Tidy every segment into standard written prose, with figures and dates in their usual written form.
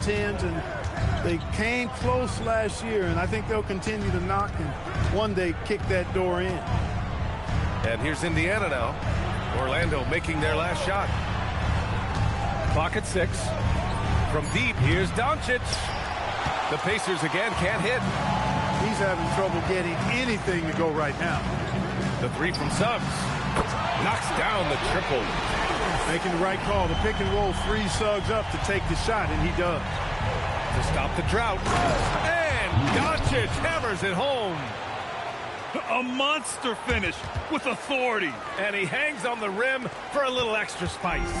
10s, and they came close last year, and I think they'll continue to knock and one day kick that door in. And here's Indiana now. Orlando making their last shot. Clock at 6. From deep, here's Doncic. The Pacers again can't hit. He's having trouble getting anything to go right now. The 3 from Suggs. Knocks down the triple. Making the right call. The pick and roll frees Suggs up to take the shot, and he does. To stop the drought. And Doncic hammers it home. A monster finish with authority. And he hangs on the rim for a little extra spice.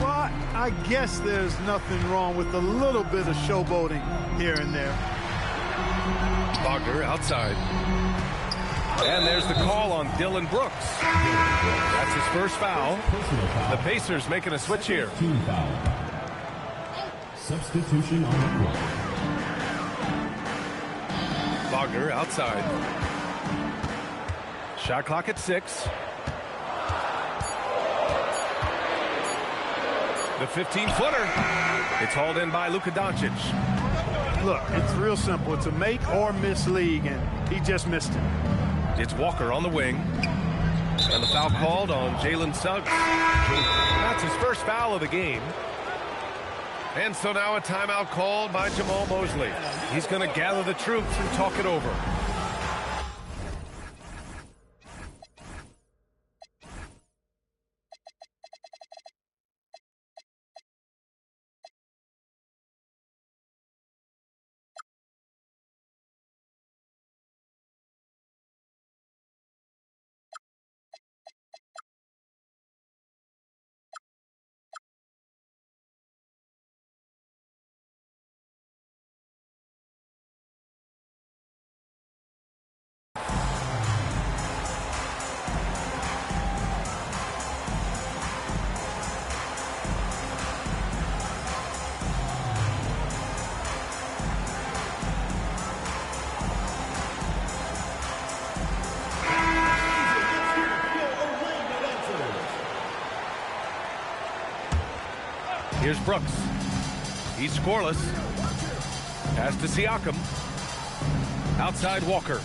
Well, I guess there's nothing wrong with a little bit of showboating here and there. Wagner outside. And there's the call on Dylan Brooks. That's his first foul. The Pacers making a switch here. Substitution on the court. Wagner outside. Shot clock at 6. The 15-footer. It's hauled in by Luka Doncic. Look, it's real simple. It's a make or miss league, and he just missed it. It's Walker on the wing. And the foul called on Jalen Suggs. That's his first foul of the game. And so now a timeout called by Jamal Mosley. He's going to gather the troops and talk it over. Here's Brooks. He's scoreless. Pass to Siakam. Outside Walker.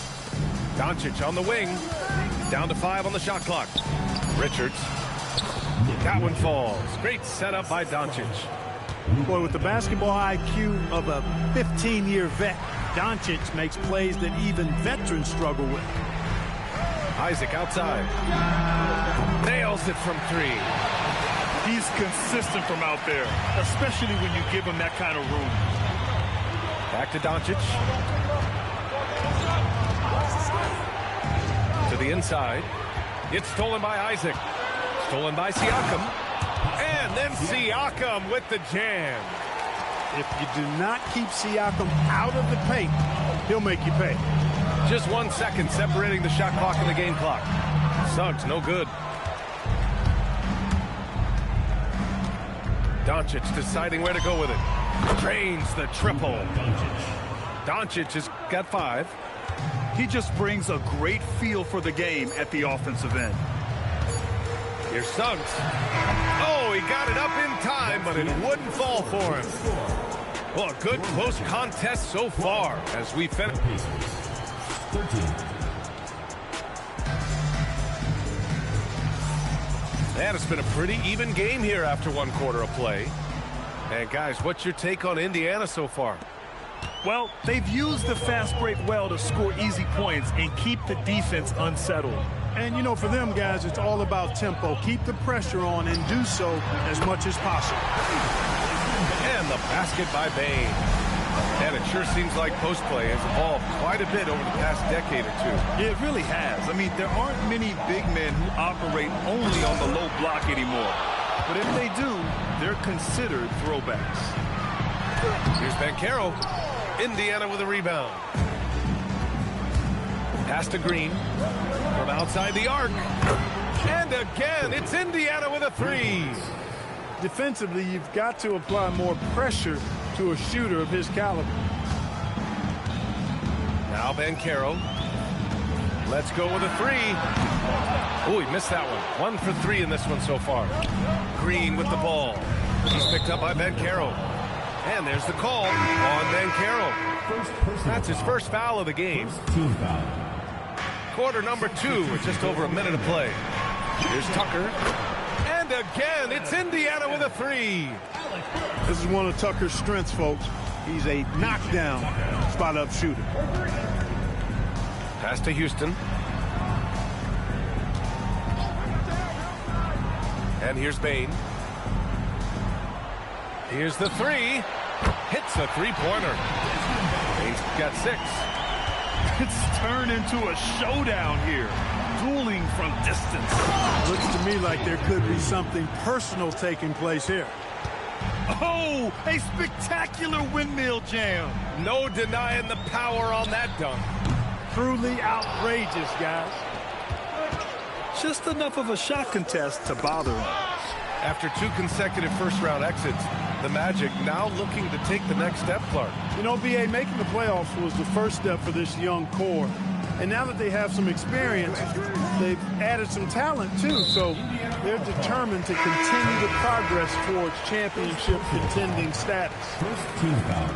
Doncic on the wing. Down to 5 on the shot clock. Richards. That one falls. Great setup by Doncic. Boy, with the basketball IQ of a 15-year vet, Doncic makes plays that even veterans struggle with. Isaac outside. Nails it from 3. He's consistent from out there, especially when you give him that kind of room. Back to Doncic. To the inside. It's stolen by Isaac. Stolen by Siakam. And then Siakam with the jam. If you do not keep Siakam out of the paint, he'll make you pay. Just 1 second separating the shot clock and the game clock. Suggs, no good. Doncic deciding where to go with it. Drains the triple. Doncic has got 5. He just brings a great feel for the game at the offensive end. Here's Suggs. Oh, he got it up in time, but it wouldn't fall for him. Well, a good close contest so far as we finish. 13. And it's been a pretty even game here after 1 quarter of play. And guys, what's your take on Indiana so far? Well, they've used the fast break well to score easy points and keep the defense unsettled. And, you know, for them guys, it's all about tempo. Keep the pressure on and do so as much as possible. And the basket by Bane. And it sure seems like post play has evolved quite a bit over the past decade or 2. It really has. I mean, there aren't many big men who operate only on the low block anymore. But if they do, they're considered throwbacks. Here's Banchero. Indiana with a rebound. Pass to Green from outside the arc. And again, it's Indiana with a 3. Defensively, you've got to apply more pressure to a shooter of his caliber. Now Banchero. Let's go with a 3. Oh, he missed that one. 1 for 3 in this one so far. Green with the ball. He's picked up by Banchero. And there's the call on Banchero. That's his first foul of the game. Team foul. Quarter number 2 with just over a minute to play. Here's Tucker. And again, it's Indiana with a 3. This is one of Tucker's strengths, folks. He's a knockdown spot-up shooter. Pass to Houston. And here's Bain. Here's the 3. Hits a three-pointer. Bain's got 6. It's turned into a showdown here. Dueling from distance. Looks to me like there could be something personal taking place here. Oh, a spectacular windmill jam. No denying the power on that dunk. Truly outrageous, guys. Just enough of a shot contest to bother him. After 2 consecutive first-round exits, the Magic now looking to take the next step, Clark. You know, B.A., making the playoffs was the first step for this young core. And now that they have some experience, they've added some talent, too. So they're determined to continue the progress towards championship contending status. First team foul.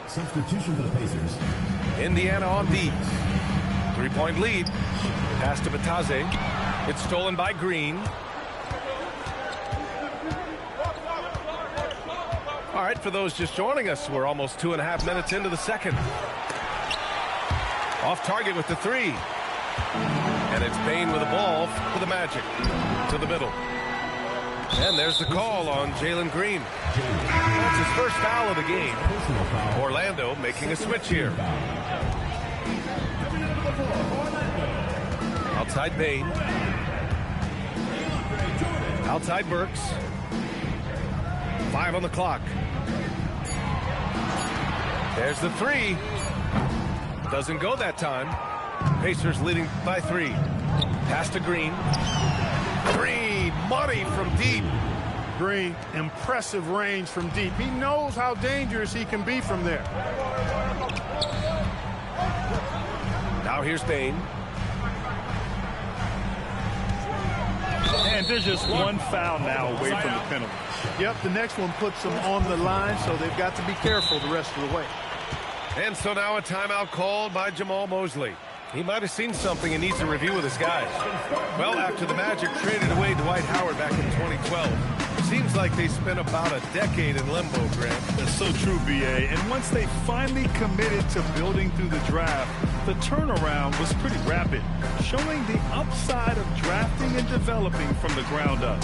Substitution for the Pacers. Indiana on D. 3-point lead. Pass to Batase. It's stolen by Green. All right, for those just joining us, we're almost 2.5 minutes into the second. Off target with the 3. And it's Bain with the ball for the Magic. To the middle. And there's the call on Jalen Green. That's his first foul of the game. Orlando making a switch here. Outside Bain. Outside Burks. 5 on the clock. There's the 3. Doesn't go that time. Pacers leading by 3. Pass to Green. Green, money from deep. Green, impressive range from deep. He knows how dangerous he can be from there. Now here's Bain. And there's just one foul now away from the penalty. Yep, the next one puts them on the line, so they've got to be careful the rest of the way. And so now a timeout called by Jamal Mosley. He might have seen something and needs a review with his guys. Well, after the Magic traded away Dwight Howard back in 2012, seems like they spent about a decade in limbo, Grant. That's so true, B.A. And once they finally committed to building through the draft, the turnaround was pretty rapid, showing the upside of drafting and developing from the ground up.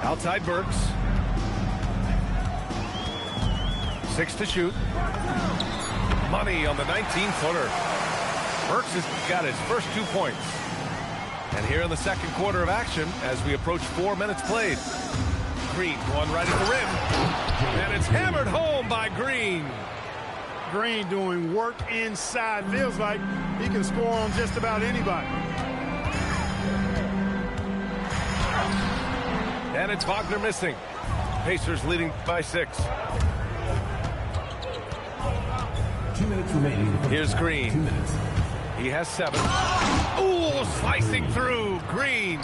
Outside Burks. 6 to shoot. Money on the 19-footer. Burks has got his first 2 points. And here in the second quarter of action, as we approach 4 minutes played. Green going right at the rim. And it's hammered home by Green. Green doing work inside. Feels like he can score on just about anybody. And it's Wagner missing. Pacers leading by 6. 2 minutes remaining. Here's Green. 2 minutes. He has 7. Ooh, slicing through. Green.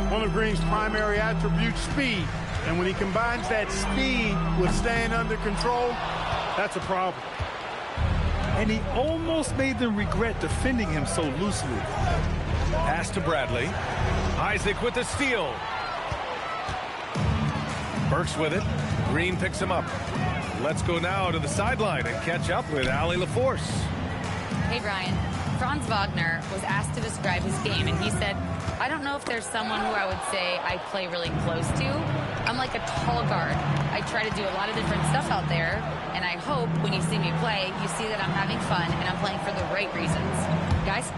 One of Green's primary attributes, speed. And when he combines that speed with staying under control, that's a problem. And he almost made them regret defending him so loosely. Pass to Bradley. Isaac with the steal. Burks with it. Green picks him up. Let's go now to the sideline and catch up with Allie LaForce. Hey, Brian. Franz Wagner was asked to describe his game, and he said, I don't know if there's someone who I would say I play really close to. I'm like a tall guard. I try to do a lot of different stuff out there, and I hope when you see me play, you see that I'm having fun and I'm playing for the right reasons. Guys?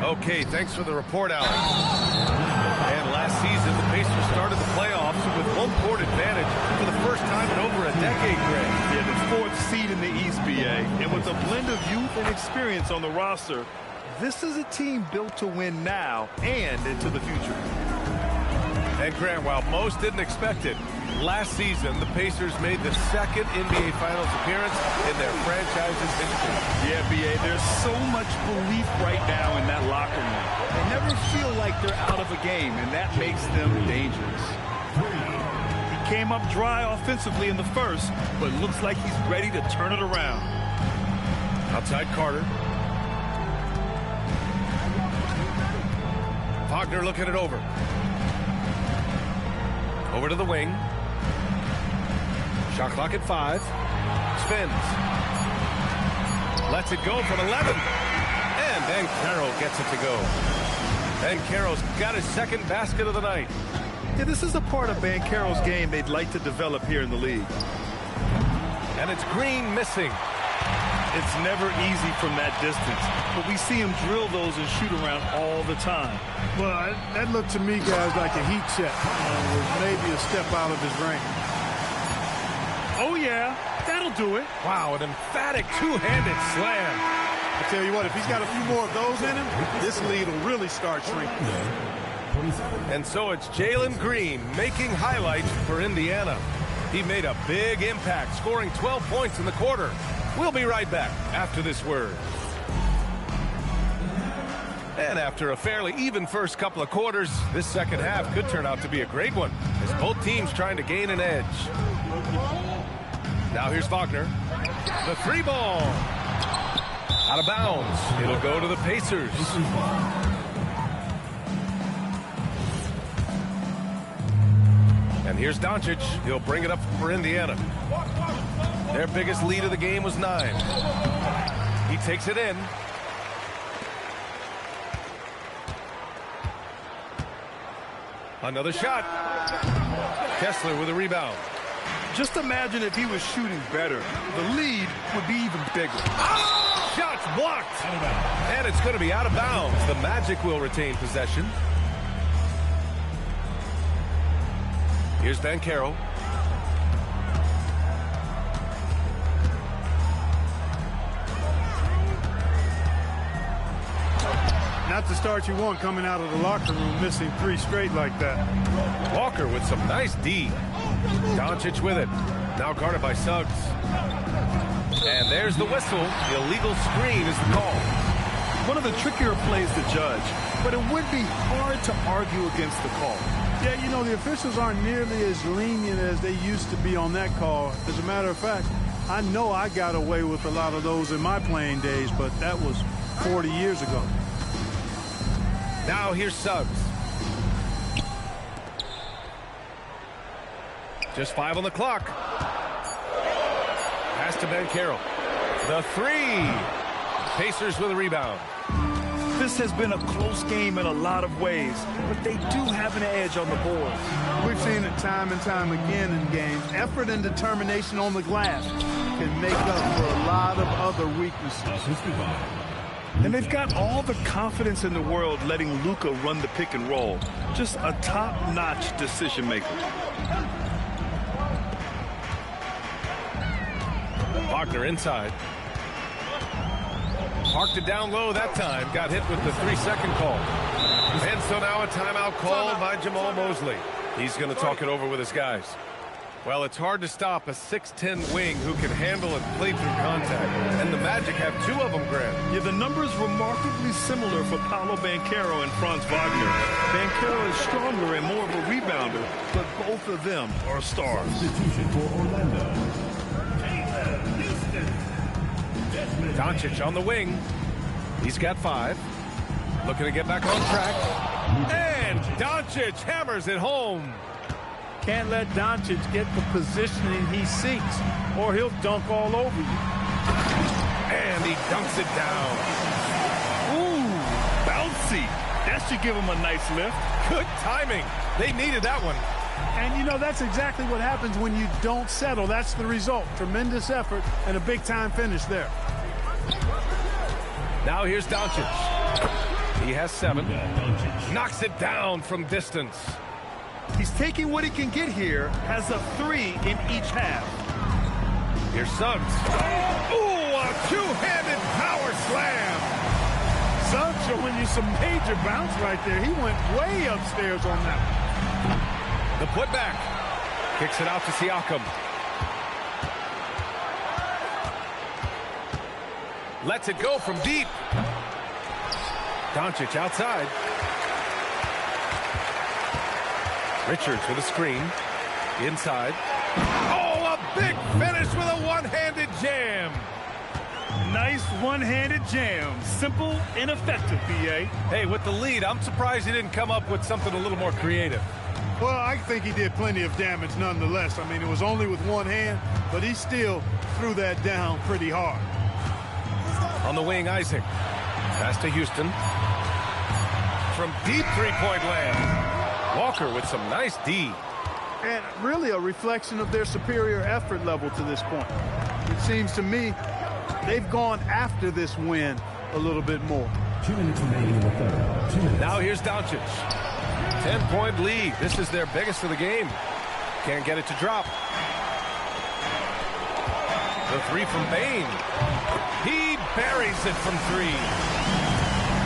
Okay, thanks for the report, Alex. And last season, the Pacers started the playoffs with home-court advantage for the first time in over a decade, Greg. Yeah, the 4th seed in the East, BA. And with a blend of youth and experience on the roster, this is a team built to win now and into the future. And Grant, while most didn't expect it, last season the Pacers made the 2nd NBA Finals appearance in their franchise's history. Yeah, BA, there's so much belief right now in that locker room. They never feel like they're out of a game, and that makes them dangerous. He came up dry offensively in the first, but looks like he's ready to turn it around. Outside Carter. Wagner looking it over. Over to the wing. Shot clock at 5. Spins. Lets it go from 11. And Banchero gets it to go. Banchero's got his 2nd basket of the night. Yeah, this is a part of Banchero's game they'd like to develop here in the league. And it's Green missing. It's never easy from that distance, but we see him drill those and shoot around all the time. Well, that looked to me, guys, like a heat check. Was maybe a step out of his range. Oh, yeah, that'll do it. Wow, an emphatic two-handed slam. I tell you what, if he's got a few more of those in him, this lead will really start shrinking. And so it's Jalen Green making highlights for Indiana. He made a big impact, scoring 12 points in the quarter. We'll be right back after this word. And after a fairly even first couple of quarters, this second half could turn out to be a great one, as both teams trying to gain an edge. Now here's Wagner. The 3 ball. Out of bounds. It'll go to the Pacers. And here's Doncic. He'll bring it up for Indiana. Their biggest lead of the game was 9. He takes it in. Another shot. Kessler with a rebound. Just imagine if he was shooting better. The lead would be even bigger. Oh! Shots blocked. And it's going to be out of bounds. The Magic will retain possession. Here's Banchero. Not the start you want coming out of the locker room, missing 3 straight like that. Walker with some nice D. Doncic with it. Now guarded by Suggs. And there's the whistle. The illegal screen is the call. One of the trickier plays to judge, but it would be hard to argue against the call. Yeah, you know, the officials aren't nearly as lenient as they used to be on that call. As a matter of fact, I know I got away with a lot of those in my playing days, but that was 40 years ago. Now here's Suggs. Just 5 on the clock. Pass to Banchero. The 3. Pacers with a rebound. This has been a close game in a lot of ways, but they do have an edge on the board. We've seen it time and time again in games. Effort and determination on the glass can make up for a lot of other weaknesses. And they've got all the confidence in the world letting Luka run the pick and roll. Just a top-notch decision maker. Wagner inside. Parked it down low that time. Got hit with the 3-second call. And so now a timeout called by Jamal Mosley. He's going to talk it over with his guys. Well, it's hard to stop a 6'10 wing who can handle and play through contact. And the Magic have 2 of them, Grant. Yeah, the numbers remarkably similar for Paolo Banchero and Franz Wagner. Banchero is stronger and more of a rebounder, but both of them are stars. Substitution for Orlando. Doncic on the wing. He's got 5. Looking to get back on track. And Doncic hammers it home. Can't let Doncic get the positioning he seeks, or he'll dunk all over you. And he dunks it down. Ooh, bouncy. That should give him a nice lift. Good timing. They needed that one. And, you know, that's exactly what happens when you don't settle. That's the result. Tremendous effort and a big-time finish there. Now here's Doncic. He has 7. Knocks it down from distance. He's taking what he can get here, has a 3 in each half. Here's Suggs. Ooh, a two-handed power slam. Suggs showing you some major bounce right there. He went way upstairs on that one. The putback. Kicks it out to Siakam. Lets it go from deep. Doncic outside. Richards with a screen. Inside. Oh, a big finish with a one-handed jam. Nice one-handed jam. Simple and effective, B.A. Hey, with the lead, I'm surprised he didn't come up with something a little more creative. Well, I think he did plenty of damage nonetheless. I mean, it was only with one hand, but he still threw that down pretty hard. On the wing, Isaac. Pass to Houston. From deep three-point land. Walker with some nice D. And really a reflection of their superior effort level to this point. It seems to me they've gone after this win a little bit more. 2 minutes remaining in the third. 2 minutes. Now here's Doncic. 10-point lead. This is their biggest of the game. Can't get it to drop. The 3 from Bane. He buries it from 3.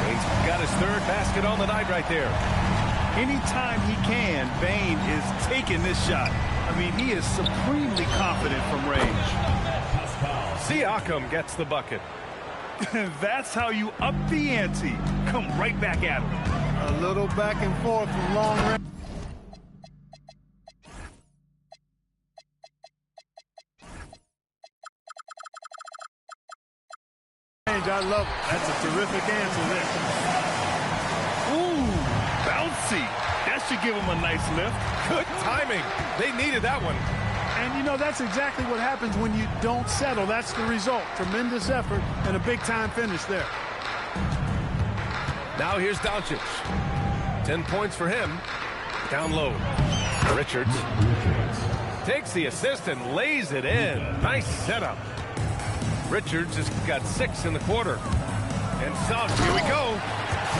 He's got his 3rd basket on the night right there. Anytime he can, Bane is taking this shot. I mean, he is supremely confident from range. Siakam gets the bucket. That's how you up the ante. Come right back at him. A little back and forth from long range. I love it. That's a terrific answer there. Ooh, bouncy. That should give him a nice lift. Good timing. They needed that one. And, you know, that's exactly what happens when you don't settle. That's the result. Tremendous effort and a big-time finish there. Now here's Doncic. 10 points for him. Down low. Richards takes the assist and lays it in. Nice setup. Richards has got 6 in the quarter. And Suggs, here we go.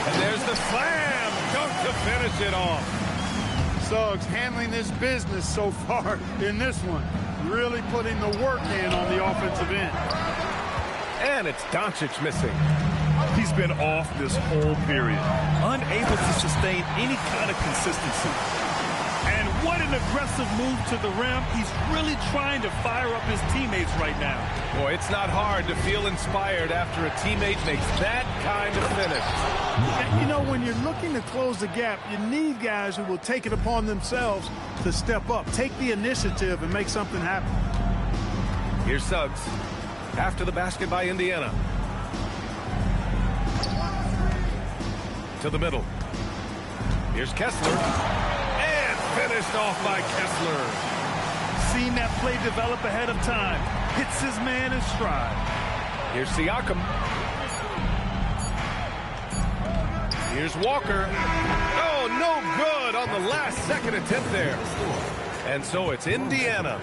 And there's the slam dunk to finish it off. Suggs handling this business so far in this one. Really putting the work in on the offensive end. And it's Doncic missing. He's been off this whole period. Unable to sustain any kind of consistency. And what an aggressive move to the rim. He's really trying to fire up his teammates right now. Boy, it's not hard to feel inspired after a teammate makes that kind of finish. And, you know, when you're looking to close the gap, you need guys who will take it upon themselves to step up, take the initiative, and make something happen. Here's Suggs. After the basket by Indiana. To the middle. Here's Kessler. And finished off by Kessler. Seen that play develop ahead of time. Hits his man in stride. Here's Siakam. Here's Walker. Oh, no good on the last second attempt there. And so it's Indiana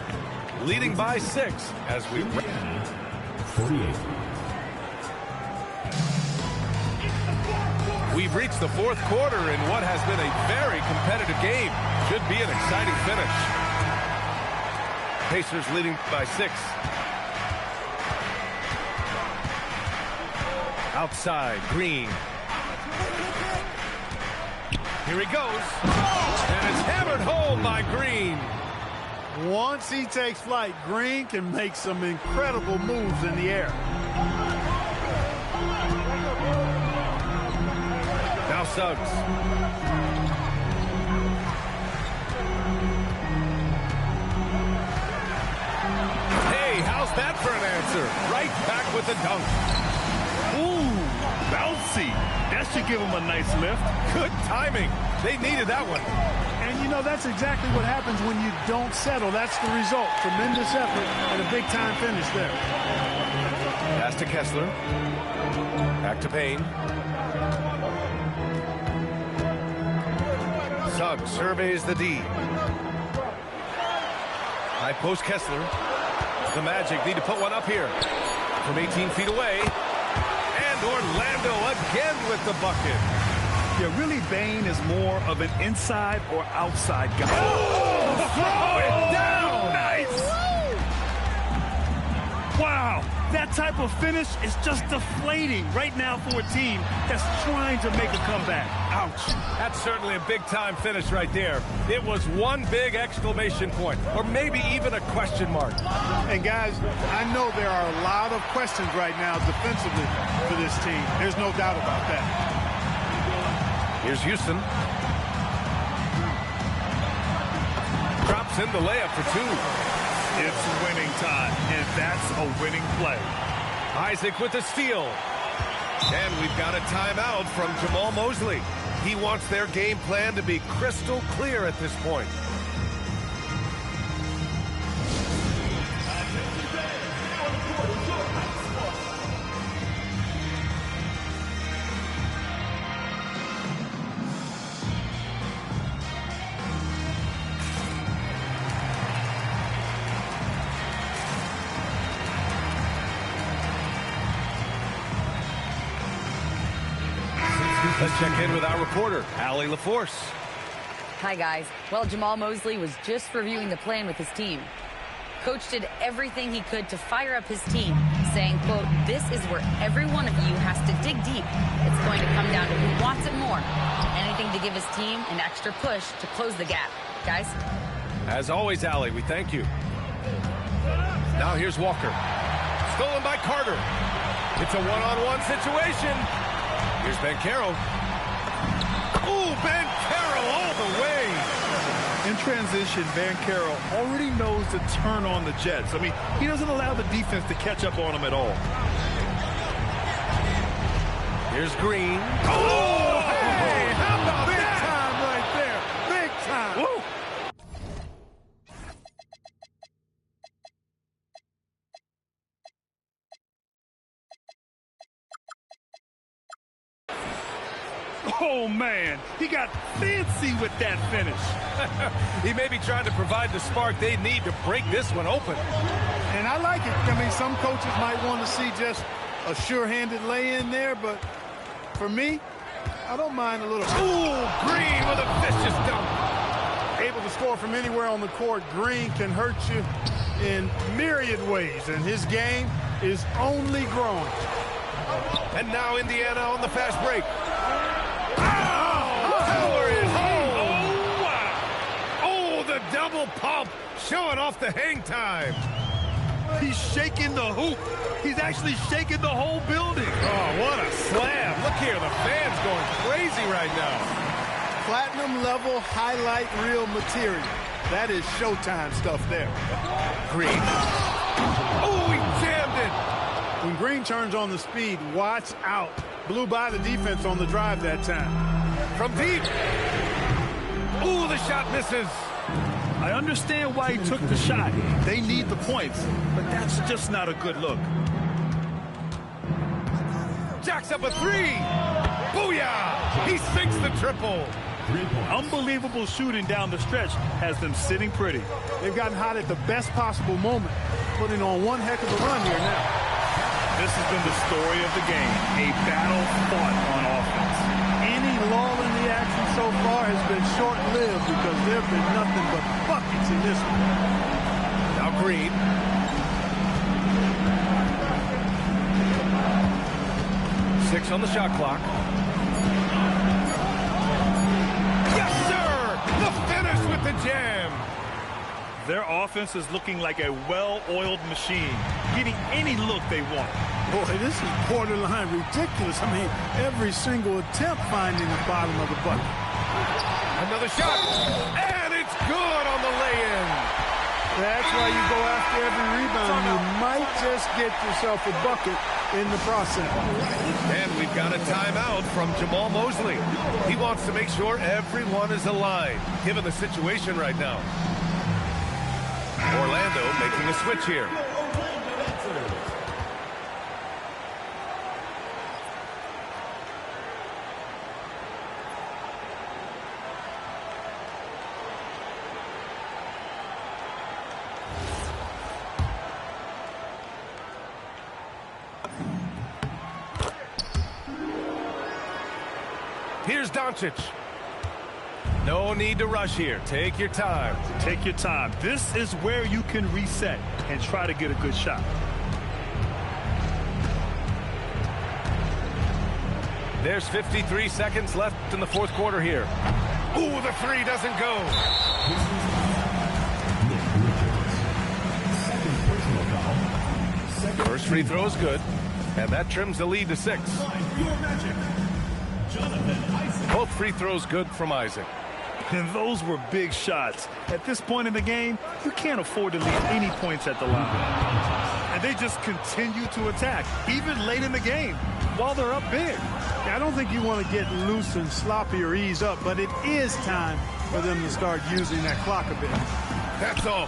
leading by 6 as we... 48. We've reached the 4th quarter in what has been a very competitive game. Should be an exciting finish. Pacers leading by 6. Outside, Green. Here he goes. And it's hammered home by Green. Once he takes flight, Green can make some incredible moves in the air. Now Suggs. Hey, how's that for an answer? Right back with the dunk. Ooh, bouncy. That should give him a nice lift. Good timing. They needed that one. And, you know, that's exactly what happens when you don't settle. That's the result. Tremendous effort and a big-time finish there. Pass to Kessler. Back to Payne. Suggs surveys the D. High post Kessler. The Magic need to put one up here. From 18 feet away. And Orlando again with the bucket. Yeah, really, Bane is more of an inside or outside guy. Oh, throw it down! Nice! Wow, that type of finish is just deflating right now for a team that's trying to make a comeback. Ouch. That's certainly a big-time finish right there. It was one big exclamation point, or maybe even a question mark. And guys, I know there are a lot of questions right now defensively for this team. There's no doubt about that. Here's Houston. Drops in the layup for two. It's winning time, and that's a winning play. Isaac with the steal. And we've got a timeout from Jamal Mosley. He wants their game plan to be crystal clear at this point. Let's check in with our reporter, Allie LaForce. Hi, guys. Well, Jamal Mosley was just reviewing the plan with his team. Coach did everything he could to fire up his team, saying, quote, "This is where every one of you has to dig deep. It's going to come down to who wants it more. Anything to give his team an extra push to close the gap." Guys? As always, Allie, we thank you. Now here's Walker. Stolen by Carter. It's a one-on-one situation. Here's Banchero. Ooh, Banchero all the way. In transition, Banchero already knows to turn on the Jets. I mean, he doesn't allow the defense to catch up on him at all. Here's Green. Oh, hey, how about big time right there? Big time. Woo. Oh, man, he got fancy with that finish. He may be trying to provide the spark they need to break this one open. And I like it. I mean, some coaches might want to see just a sure-handed lay-in there, but for me, I don't mind a little. Ooh, Green with a vicious dunk. Able to score from anywhere on the court. Green can hurt you in myriad ways, and his game is only growing. And now Indiana on the fast break. Double pump, showing off the hang time. He's shaking the hoop. He's actually shaking the whole building. Oh, what a slam. Look here, the fans going crazy right now. Platinum level highlight reel material. That is Showtime stuff there. Green. Oh, he jammed it. When Green turns on the speed, watch out. Blew by the defense on the drive that time. From deep. Ooh, the shot misses. I understand why he took the shot. They need the points, but that's just not a good look. Jacks up a three. Booyah! He sinks the triple. Unbelievable shooting down the stretch has them sitting pretty. They've gotten hot at the best possible moment, putting on one heck of a run here now. This has been the story of the game, a battle fought on offense. Any lull in the action so far has been short-lived because there have been nothing but buckets in this one. Now Green. Six on the shot clock. Yes, sir! The finish with the jam. Their offense is looking like a well-oiled machine, getting any look they want. Boy, this is borderline ridiculous. I mean, every single attempt finding the bottom of the bucket. Another shot, and it's good on the lay-in. That's why you go after every rebound. You might just get yourself a bucket in the process. And we've got a timeout from Jamal Mosley. He wants to make sure everyone is aligned, given the situation right now. Orlando making a switch here. Here's Doncic. No need to rush here. Take your time. Take your time. This is where you can reset and try to get a good shot. There's 53 seconds left in the fourth quarter here. Ooh, the three doesn't go. First free throw is good, and that trims the lead to 6. Both free throws good from Isaac. And those were big shots. At this point in the game, you can't afford to leave any points at the line. And they just continue to attack, even late in the game, while they're up big. I don't think you want to get loose and sloppy or ease up, but it is time for them to start using that clock a bit. That's all.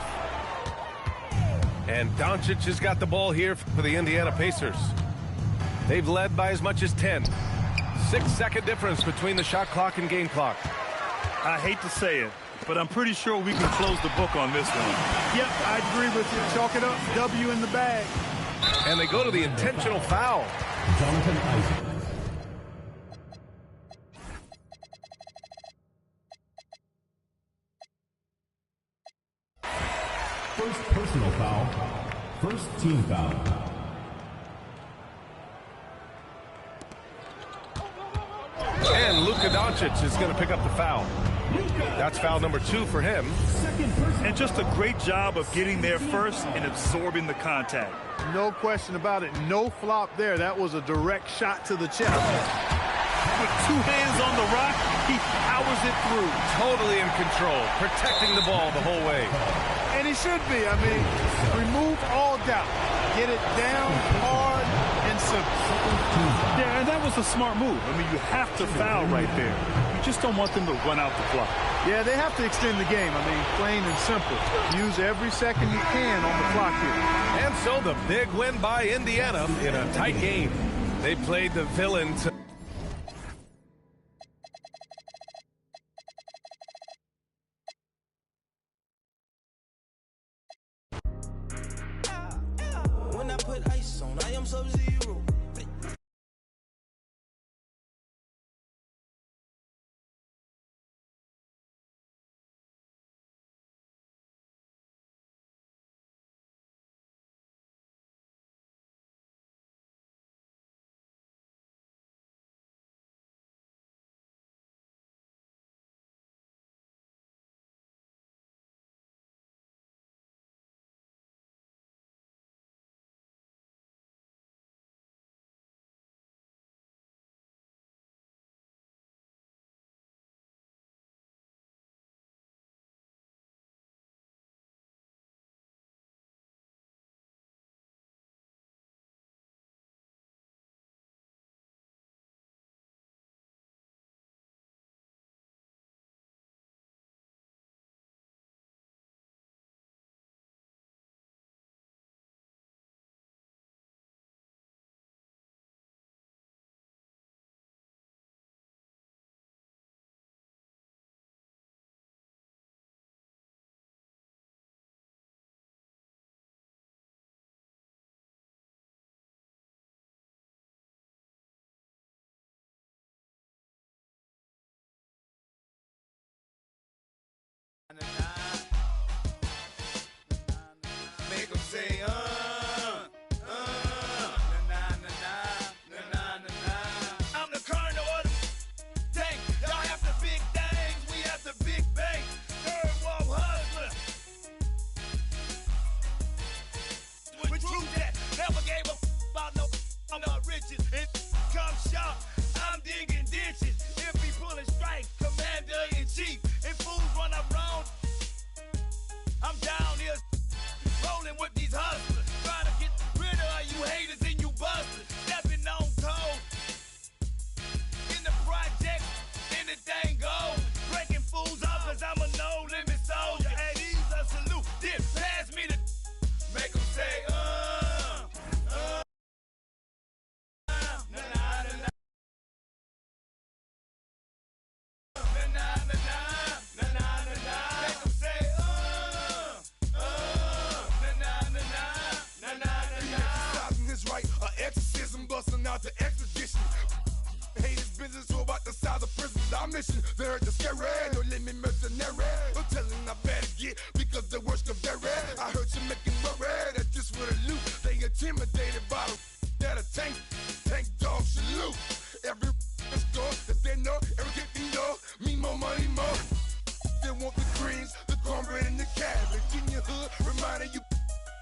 And Doncic has got the ball here for the Indiana Pacers. They've led by as much as 10. 6-second difference between the shot clock and game clock. I hate to say it, but I'm pretty sure we can close the book on this one. Yep, I agree with you. Chalk it up. W in the bag. And they go to the intentional foul. Jonathan Isaac. First personal foul. First team foul. And Luka Doncic is going to pick up the foul. That's foul number 2 for him. And just a great job of getting there first and absorbing the contact. No question about it. No flop there. That was a direct shot to the chest. With 2 hands on the rock, he powers it through. Totally in control, protecting the ball the whole way. And he should be. I mean, remove all doubt. Get it down hard and simple. Yeah, and that was a smart move. I mean, you have to foul right there. You just don't want them to run out the clock. Yeah, they have to extend the game. I mean, plain and simple. Use every second you can on the clock here. And so the big win by Indiana in a tight game. They played the villain to... When I put ice on, I am Sub-Zero. Make them say, I'm the colonel of the tank. Y'all have the big things, we have the big bank. Third world hustler. With truth that never gave a about no riches. It come sharp, I'm digging ditches. If we pulling strike, commander in chief. If fools run around, I'm down here rolling with these hustlers. scary. Don't let me mercenary. I'm telling I better get because the worst of very. I heard you making worry that this would a loot. They intimidated by the that a tank dog salute. Every store that they know, everything they know, me more money more. They want the greens, the cornbread, and the cabbage in your hood, reminding you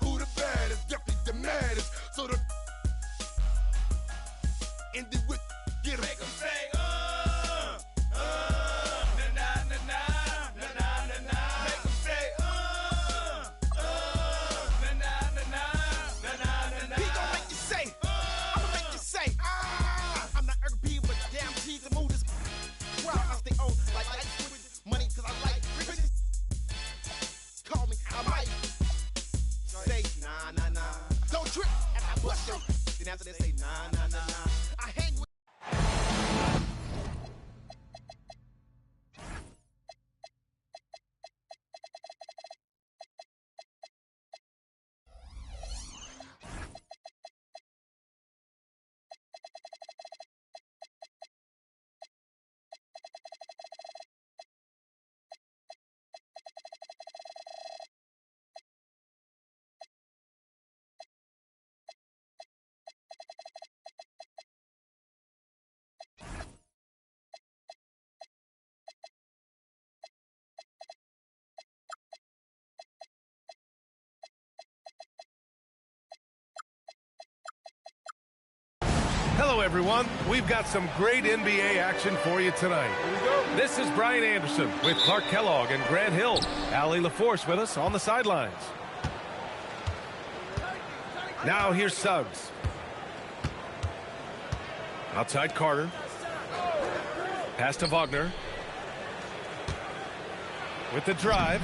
who the baddest, definitely the maddest. So the in the whip, get make them say, na na na na na na na na. Make them say, na na na na na na na. He gon' make you say, I'ma make you say, I'm not urban but damn cheese and move this. Well, I stay on like ice with money 'cause I like riches. Call me, I might say nah nah nah. Don't trip, and I bust your. Then after they say nah nah nah nah, I hang with. Hello, everyone. We've got some great NBA action for you tonight. This is Brian Anderson with Clark Kellogg and Grant Hill. Allie LaForce with us on the sidelines. Now here's Suggs. Outside Carter. Pass to Wagner. With the drive.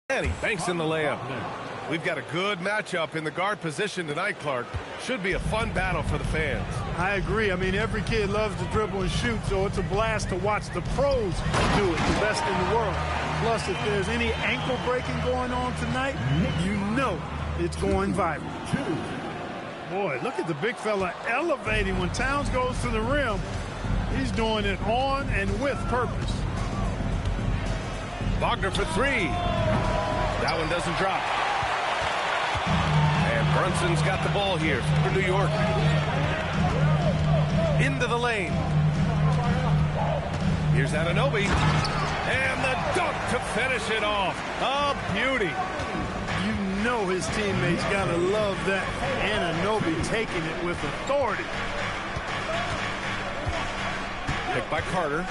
And he banks in the layup. We've got a good matchup in the guard position tonight, Clark. Should be a fun battle for the fans. I agree. I mean, every kid loves to dribble and shoot, so it's a blast to watch the pros do it, the best in the world. Plus, if there's any ankle breaking going on tonight, you know it's going viral. Boy, look at the big fella elevating when Towns goes to the rim. He's doing it on and with purpose. Wagner for three. That one doesn't drop. And Brunson's got the ball here for New York. Into the lane. Here's Anunoby. And the dunk to finish it off. A beauty. You know his teammates got to love that. Anunoby taking it with authority. Picked by Carter.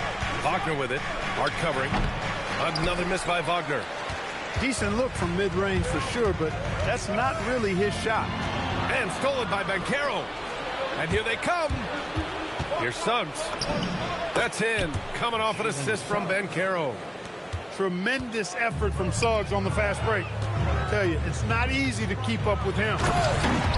Wagner with it. Hard covering. Another miss by Wagner. Decent look from mid-range for sure, but that's not really his shot. And stolen by Banchero. And here they come. Here's Suggs. That's in. Coming off an assist from Banchero. Tremendous effort from Suggs on the fast break. I tell you, it's not easy to keep up with him.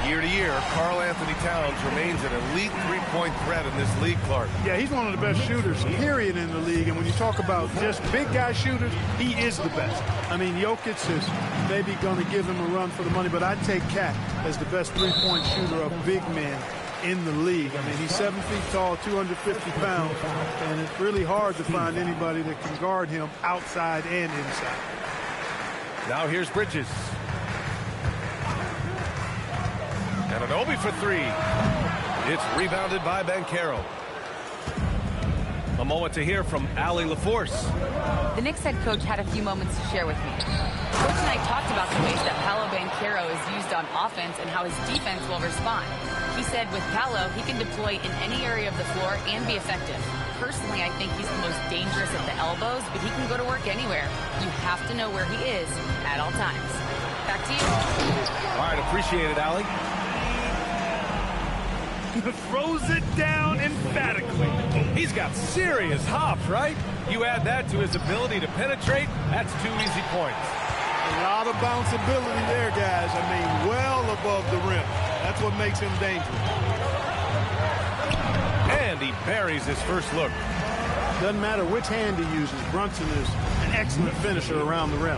Year to year, Karl Anthony Towns remains an elite three-point threat in this league, Clark. Yeah, he's one of the best shooters, period, in the league. And when you talk about just big guy shooters, he is the best. I mean, Jokic is maybe going to give him a run for the money, but I'd take Cat as the best three-point shooter of big men in the league. I mean, he's 7 feet tall, 250 pounds, and it's really hard to find anybody that can guard him outside and inside. Now here's Bridges. Anunoby for three. It's rebounded by Banchero. A moment to hear from Allie LaForce. The Knicks head coach had a few moments to share with me. Coach and I talked about the ways that Paolo Banchero is used on offense and how his defense will respond. He said with Paolo, he can deploy in any area of the floor and be effective. Personally, I think he's the most dangerous at the elbows, but he can go to work anywhere. You have to know where he is at all times. Back to you. All right, appreciate it, Allie. Throws it down emphatically. He's got serious hops, right? You add that to his ability to penetrate, that's 2 easy points. A lot of bounceability there, guys. I mean, well above the rim. That's what makes him dangerous. And he buries his first look. Doesn't matter which hand he uses. Brunson is an excellent finisher around the rim.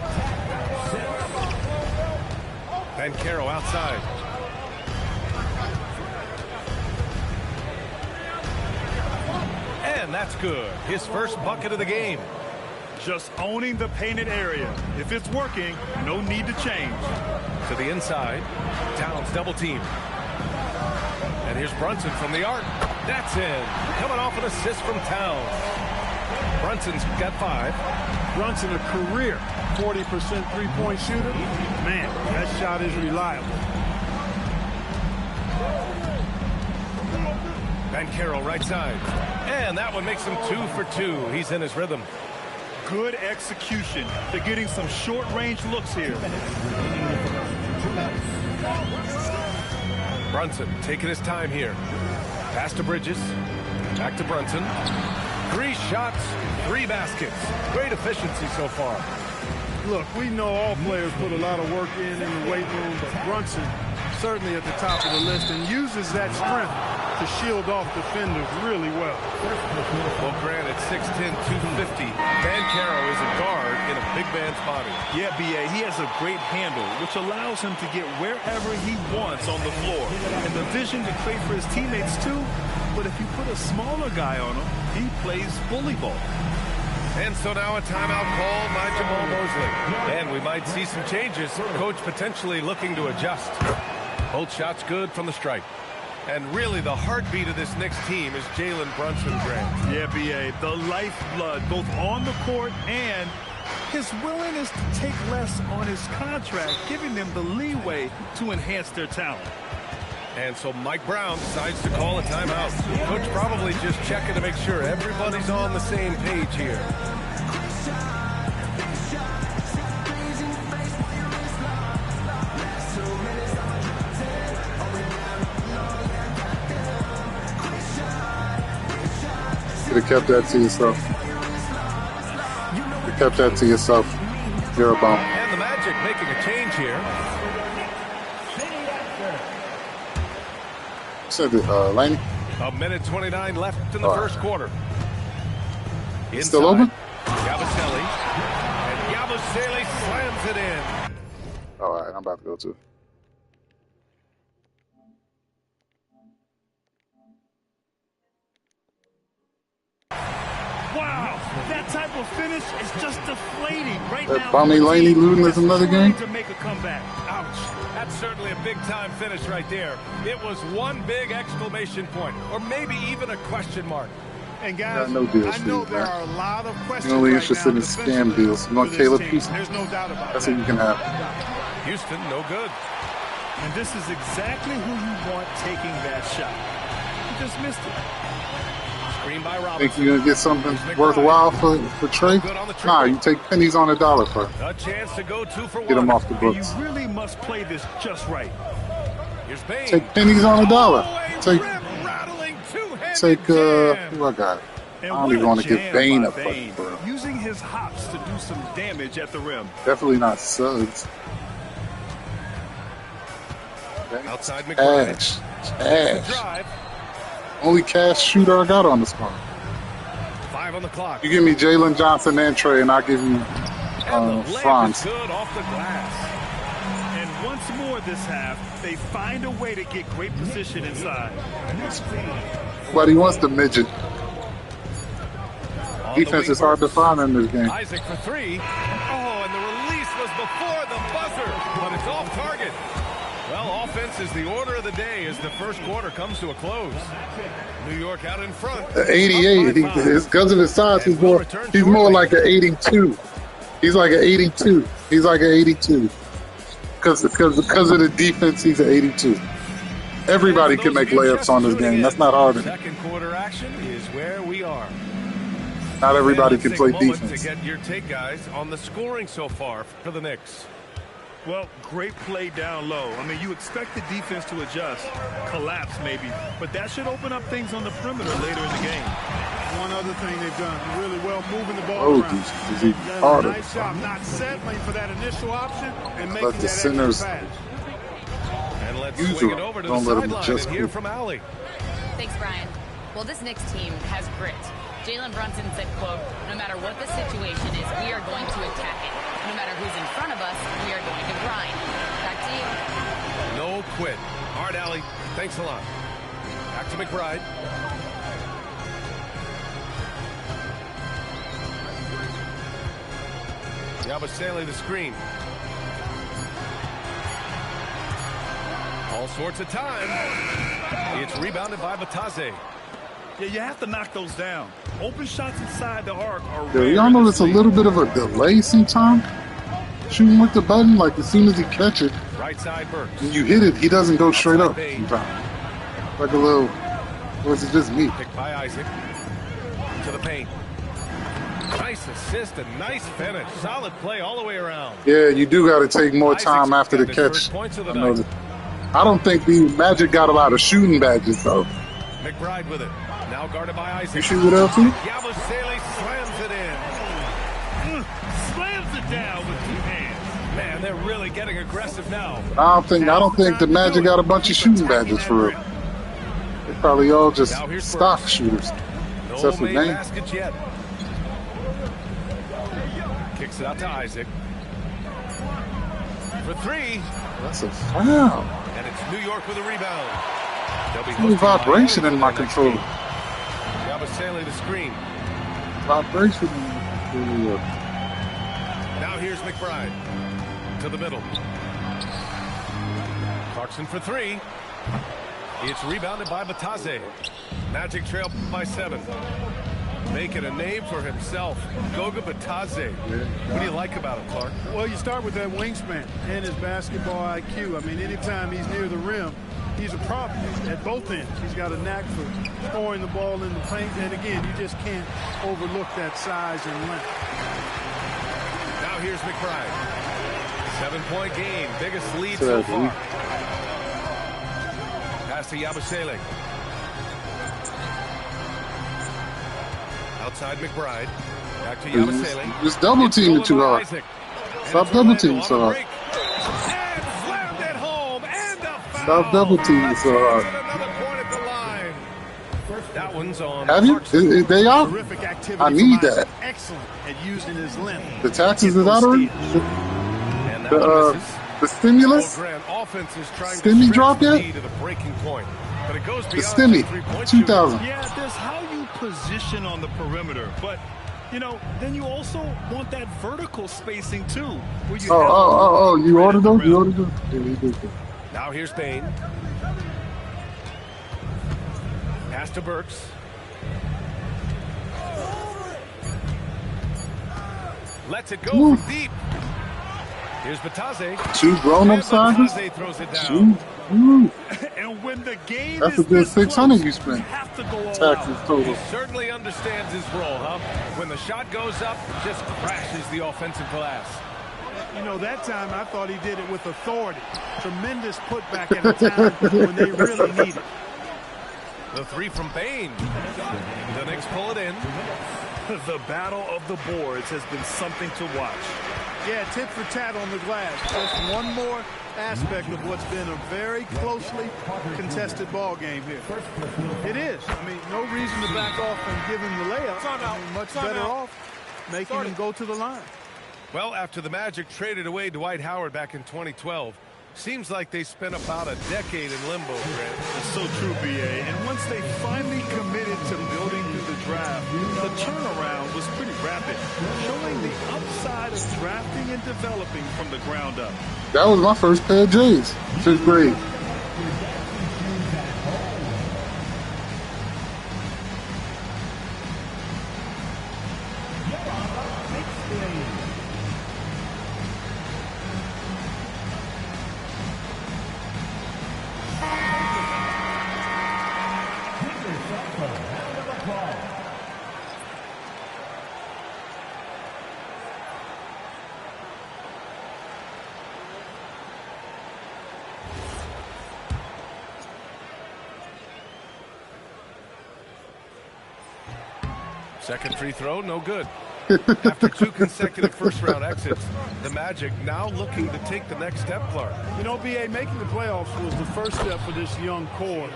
Banchero outside. And that's good. His first bucket of the game. Just owning the painted area. If it's working, no need to change. To the inside. Towns double team. And here's Brunson from the arc. That's in. Coming off an assist from Towns. Brunson's got 5. Brunson, a career 40% three-point shooter. Man, that shot is reliable. Banchero right side. And that one makes him 2 for 2. He's in his rhythm. Good execution. They're getting some short-range looks here. Brunson taking his time here. Pass to Bridges. Back to Brunson. 3 shots, 3 baskets. Great efficiency so far. Look, we know all players put a lot of work in the weight room, but Brunson certainly at the top of the list and uses that strength to shield off defenders really well. Well, granted, 6'10", 250. Banchero is a guard in a big man's body. Yeah, B.A., he has a great handle, which allows him to get wherever he wants on the floor. And the vision to create for his teammates, too. But if you put a smaller guy on him, he plays bully ball. And so now a timeout called by Jamal Mosley. And we might see some changes. Coach potentially looking to adjust. Both shots good from the stripe. And really the heartbeat of this Knicks team is Jalen Brunson, Grant. Yeah, B.A., the lifeblood, both on the court and his willingness to take less on his contract, giving them the leeway to enhance their talent. And so Mike Brown decides to call a timeout. Coach probably just checking to make sure everybody's on the same page here. You could have kept that to yourself. You kept that to yourself. You're a bum. And the Magic making a change here. Said it, Laney? A minute 29 left in the first quarter. Inside, still open? Yabusele. And Yabusele slams it in. All right, I'm about to go to. Wow, that type of finish is just deflating right That now. Bonnie Laney losing this another game? To make a comeback. Ouch. That's certainly a big-time finish right there. It was one big exclamation point, or maybe even a question mark. And guys, no deals I know for you, there man. are a lot of questions You're only right interested now in scam defensively deals. You want for this Caleb team. Houston? There's no doubt about That's that. what you can have. Houston, no good. And this is exactly who you want taking that shot. You just missed it. Screen by Think Robinson. you're gonna get something worthwhile for Trey? Nah, you take pennies on the dollar for A chance to go 2 for 1. get him off the And you books. really must play this just right. Here's Bain. Take pennies on the dollar. Oh, Take rattling two-handed take jam. who I got? And I don't what even want a to give jam Bain by a fucking bro. using his hops to do some damage at the rim. Definitely not Suggs. Outside McBride. Cash. Drive. Only cash shooter I got on the squad. 5 on the clock. You give me Jalen Johnson and Trey, and I'll give you And the layup Franz. is good off the glass. And once more this half, they find a way to get great position inside. But he wants the midget. On the Defense wing is hard to first. find in this game. Isaac for 3. Oh, and the release was before the buzzer, but it's off target. Well, offense is the order of the day as the first quarter comes to a close. New York out in front. 88. Because of his size, he's more like an 82. He's like an 82. He's like an 82. Because of the defense, he's an 82. Everybody can make layups on this game. That's not hard. Second quarter action is where we are. Not everybody can play defense. To get your take, guys, on the scoring so far for the Knicks. Well, great play down low. I mean, you expect the defense to adjust, collapse maybe, but that should open up things on the perimeter later in the game. One other thing they've done really well, moving the ball around. Is even harder. Nice job not settling for that initial option and making Let the that centers pass. And let's swing it over to the sideline and hear from Allie. Thanks, Brian. Well, this Knicks team has grit. Jalen Brunson said, quote, no matter what the situation is, we are going to attack it. No matter who's in front of us, we are going to grind. Back to you. No quit. All right, Allie. Thanks a lot. Back to McBride. Yabusele the screen. All sorts of time. It's rebounded by Batase. Yeah, you have to knock those down. Open shots inside the arc are Yeah, rare. y'all notice a little bit of a delay sometimes? Shooting with the button, like as soon as he catch it, Right side Burks. when you hit it, he doesn't go straight up sometimes. Like a little, or is it just me? Picked by Isaac. To the paint. Nice assist and nice finish. Solid play all the way around. Yeah, you do got to take more time after the catch. I don't think the Magic got a lot of shooting badges, though. McBride with it. Now guarded by Isaac. You shoot it out too? Yabusele slams it in. Slams it down with two hands. Man, they're really getting aggressive now. I don't think the Magic got a bunch of shooting badges for real. They're probably all just stock shooters. Except for No made Name. baskets yet. Kicks it out to Isaac. For three. That's a foul. And it's New York with a rebound. Any vibration in my controller. Yabusele the screen. Vibration. Now here's McBride. To the middle. Clarkson for three. It's rebounded by Batase. Magic trail by 7. Making a name for himself. Goga Batase. What do you like about him, Clark? Well, you start with that wingspan and his basketball IQ. I mean, anytime he's near the rim, he's a problem at both ends. He's got a knack for scoring the ball in the paint. And again, you just can't overlook that size and length. Now here's McBride. 7-point game. Biggest lead so far. Pass to Yabusele. Outside McBride. Back to Yabusele. Just double teaming too hard. Stop double teaming so hard. Stop double teaming so hard. That one's on. Have you? They out? I need that. Excellent at using his length. The taxes is out already? The stimulus? Stimmy drop yet? The Stimmy, 2000. Yeah, there's how you position on the perimeter, but you know, then you also want that vertical spacing too. Where you you ordered those? You ordered those? Yeah, you did. Now here's Bain. Pass to Burks. Lets it go from deep. Here's Batase. 2 grown-up sizes? Batase throws it down. And when the game That's is a good 600 close, you spent. have to go all Taxes out. total. He certainly understands his role, huh? When the shot goes up, just crashes the offensive glass. You know, that time I thought he did it with authority. Tremendous putback at a time when they really need it. The 3 from Bain. The Knicks pull it in. The battle of the boards has been something to watch. Yeah, tit for tat on the glass. Just one more aspect of what's been a very closely contested ball game here. It is. I mean, no reason to back off and give him the layup. I mean, much better off making him go to the line. Well, after the Magic traded away Dwight Howard back in 2012, Seems like they spent about a decade in limbo, Grant. That's so true, B.A. And once they finally committed to building through the draft, the turnaround was pretty rapid, showing the upside of drafting and developing from the ground up. That was my first pair of J's, 5th grade. Second free throw, no good. After 2 consecutive first-round exits, the Magic now looking to take the next step, Clark. You know, B.A., making the playoffs was the first step for this young core.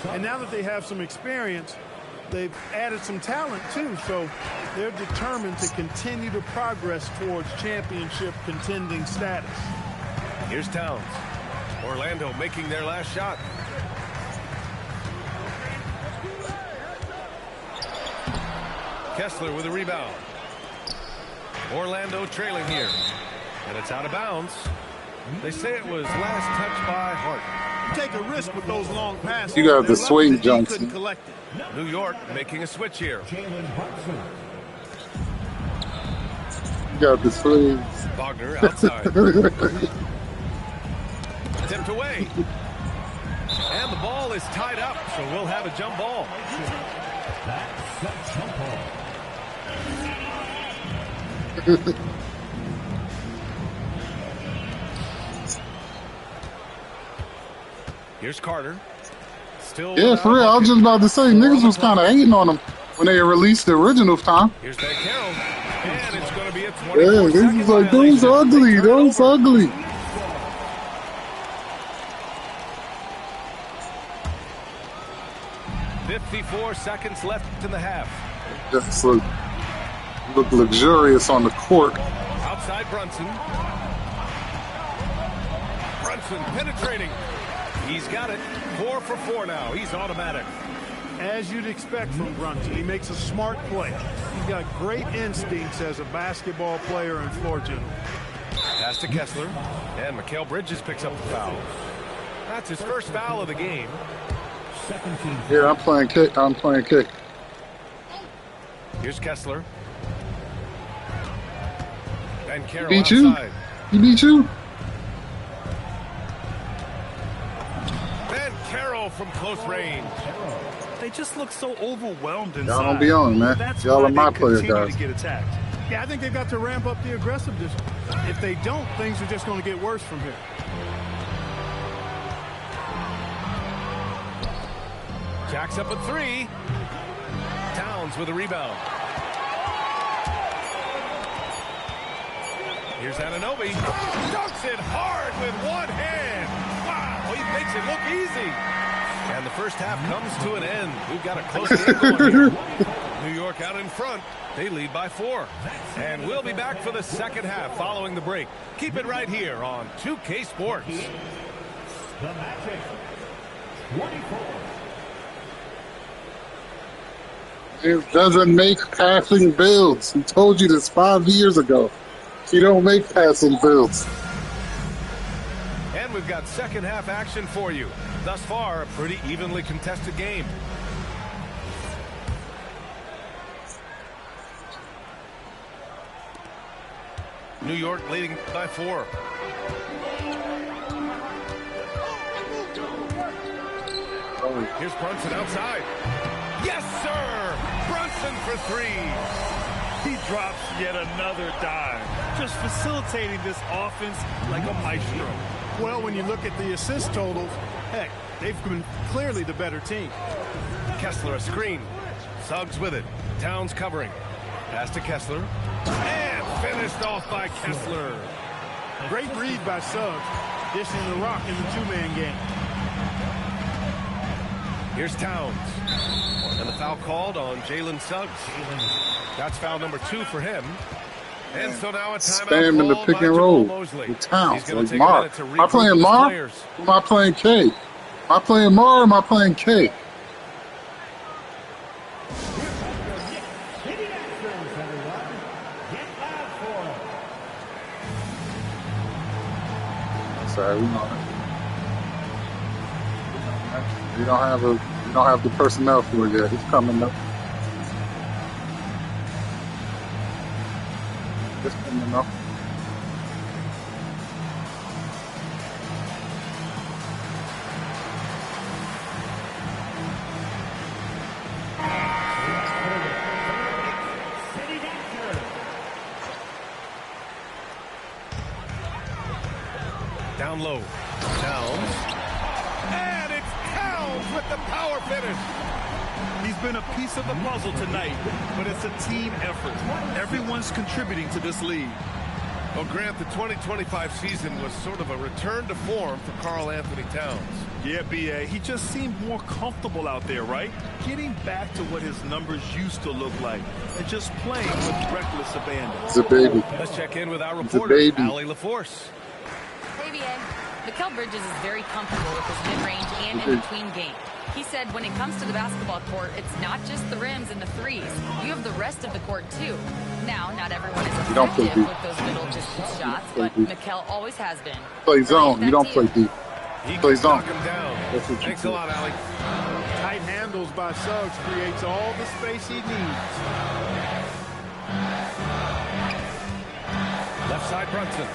And now that they have some experience, they've added some talent, too. So they're determined to continue to progress towards championship contending status. Here's Towns. Orlando making their last shot. Kessler with a rebound. Orlando trailing here. And it's out of bounds. They say it was last touched by Hart. Take a risk with those long passes. You got the swing, Johnson. New York making a switch here. You got the swing. Wagner outside. Tipped away. And the ball is tied up, so we'll have a jump ball. Here's Carter. Still, yeah, for real. I was just about to say, niggas was kind of hating on him when they released the original time. Here's that Carroll, and it's going to be a 24-second Yeah, this is like, those ugly, those ugly. .54 seconds left in the half. Just look luxurious on the court. Outside Brunson. Brunson penetrating. He's got it. 4 for 4 now. He's automatic. As you'd expect from Brunson, he makes a smart play. He's got great instincts as a basketball player and floor general. Pass to Kessler. And Mikal Bridges picks up the foul. That's his first foul of the game. Yeah, I'm playing kick. Here's Kessler. And Carroll Beat you? outside. He beat you? And Carroll from close range. They just look so overwhelmed inside. Y'all don't be on, man. Y'all are my player, guys. To get attacked. Yeah, I think they've got to ramp up the aggressiveness. If they don't, things are just going to get worse from here. Jacks up a 3. Towns with a rebound. Here's Anunoby. Dunks it hard with one hand. Wow, he makes it look easy. And the first half comes to an end. We've got a close game going here. New York out in front. They lead by 4. And we'll be back for the second half following the break. Keep it right here on 2K Sports. The Magic, 24. It doesn't make passing builds. He told you this 5 years ago. He don't make passing builds. And we've got second half action for you. Thus far, a pretty evenly contested game. New York leading by 4. Here's Brunson outside. Yes, sir! Brunson for 3. He drops yet another dime, just facilitating this offense like a maestro. Well, when you look at the assist totals, heck, they've been clearly the better team. Kessler a screen. Suggs with it. Towns covering. Pass to Kessler. And finished off by Kessler. Great read by Suggs, dishing the rock in the two-man game. Here's Towns. And the foul called on Jalen Suggs. That's foul number 2 for him. And so now a timeout Spam in the called pick by and Jamal roll Mosley. with Towns. He's gonna Like take a Mar. minute to Am I regroup playing his Mar? players. Or am I playing K? Am I playing Mar or am I playing K? Sorry, we don't have the personnel for it yet. It's coming up. It's coming up. Down low. Towns. And it's Towns with the power finish. He's been a piece of the puzzle tonight, but it's a team effort. Everyone's contributing to this lead. Well, Grant, the 2025 season was sort of a return to form for Karl Anthony Towns. Yeah, B.A., he just seemed more comfortable out there, right? Getting back to what his numbers used to look like and just playing with reckless abandon. It's a baby. Let's check in with our It's a reporter, baby. Allie LaForce. Hey, BA. Mikal Bridges is very comfortable with his mid-range and in-between game. He said when it comes to the basketball court, it's not just the rims and the threes. You have the rest of the court, too. Now, not everyone is effective with those middle distance shots, but Mikal always has been. Play zone. You don't play deep. He Play can zone. knock him down. That's what you Thanks do. a lot, Allie. Tight handles by Suggs creates all the space he needs. Left side Brunson.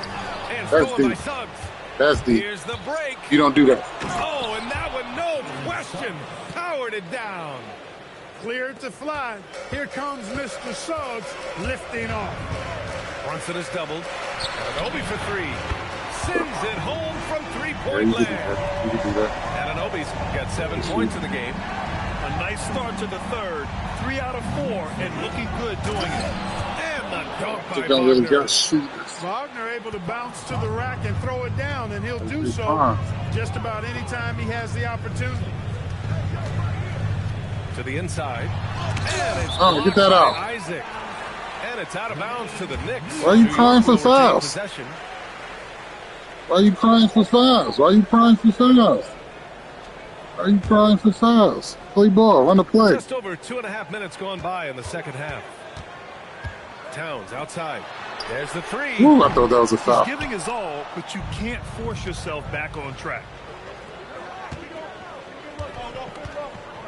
And That's stolen by deep. Suggs. That's deep. Here's the break. You don't do that. Oh, and that one, no question, powered it down. Cleared to fly. Here comes Mr. Suggs lifting off. Brunson is doubled. Anunoby for three. Sends it home from Yeah, three-point you can do land. that. You can do that. Anunoby's got 7 points in the game. A nice start to the third. 3 out of 4 and looking good doing it. And the dunk by You don't really Wagner. got shooters. Wagner able to bounce to the rack and throw it down, and he'll do That's so fine. just about any time he has the opportunity. To the inside. And it's Oh, get blocked that by out. Isaac. And it's out of bounds to the Knicks. Why are you New crying York for will retain fouls? possession. Why are you crying for fouls? Why are you crying for fouls? Why are you crying for fouls? Play ball. Run the play. Just over 2.5 minutes gone by in the second half. Towns outside. There's the three. Ooh, I thought that was a foul. He's giving his all, but you can't force yourself back on track.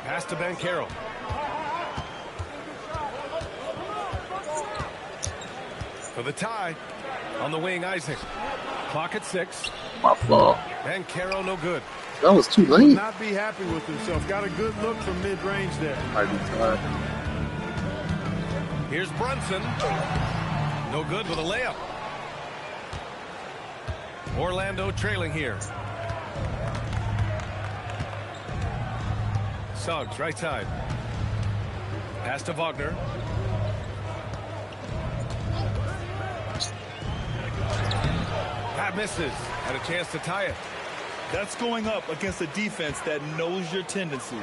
Pass to Banchero. For the tie. On the wing, Isaac. Clock at 6. My fault. Banchero no good. That was too Will late. not be happy with himself. Got a good look from mid-range there. Might be tired. Here's Brunson. No good with a layup. Orlando trailing here. Suggs, right side. Pass to Wagner. That misses. Had a chance to tie it. That's going up against a defense that knows your tendencies.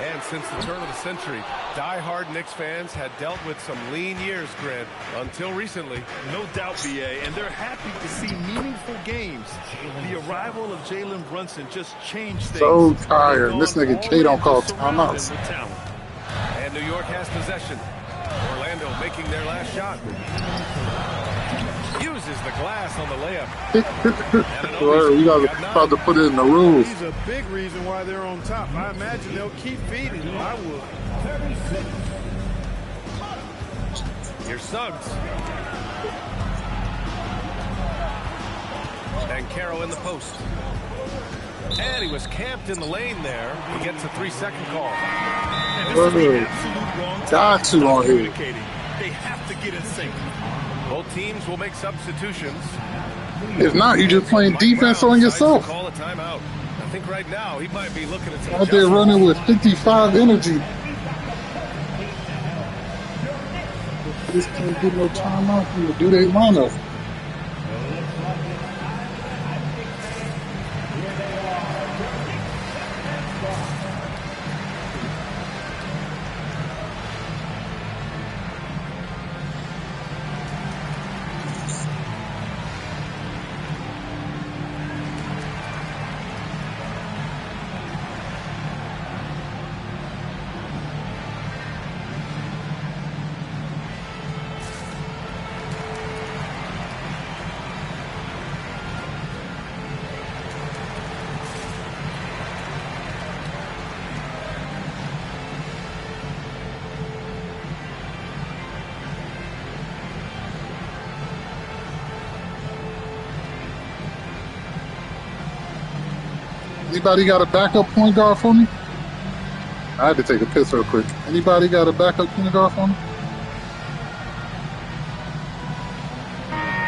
And since the turn of the century, die-hard Knicks fans had dealt with some lean years, Grant, until recently. No doubt, B.A., and they're happy to see meaningful games. The arrival of Jalen Brunson just changed things. So tired. They've This gone nigga all K don't in call to surround him timeouts. with talent. And New York has possession. Orlando making their last shot. Uses the glass on the layup. Well, you guys are about to put it in the rules. He's a big reason why they're on top. I imagine they'll keep feeding him. I would. Here's Suggs. Banchero in the post. And he was camped in the lane there. He gets a 3-second call. And this is the absolute wrong time Got to to start on here. communicating. They have to get in sync. Both teams will make substitutions. If not, you just playing Mike defense Brown on decides to yourself. Call a timeout. I think right now he might be looking at some Out there adjustments. running with 55 energy. This can't get no timeout from the do they lineup. Anybody got a backup point guard for me? I had to take a piss real quick. Anybody got a backup point guard for me?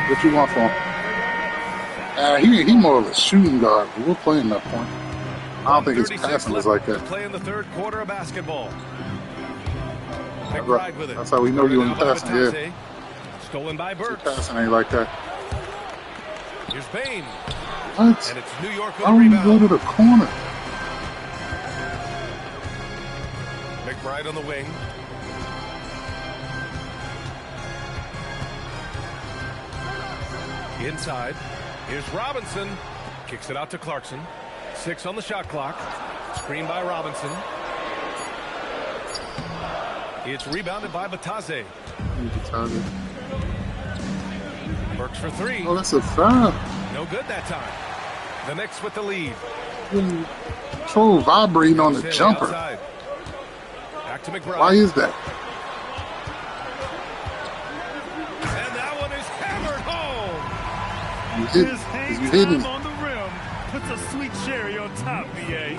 What you want for him? He more of a shooting guard. But we're playing that point. I don't think his passing is like that. Play in the third quarter of basketball. That's how we know you in the passing. Yeah. Stolen by Burks. Passing ain't like that. Here's Bain. What? And it's New York with Why the don't you rebound. go to the corner? McBride on the wing. Inside. Here's Robinson. Kicks it out to Clarkson. 6 on the shot clock. Screen by Robinson. It's rebounded by Bataze. Burks for 3. Oh, that's a foul. No good that time. The Knicks with the lead. Control vibrating on the jumper. Outside. Back to McBride. Why is that? And that one is hammered home. His hang You hitting. time on the rim puts a sweet cherry on top, BA.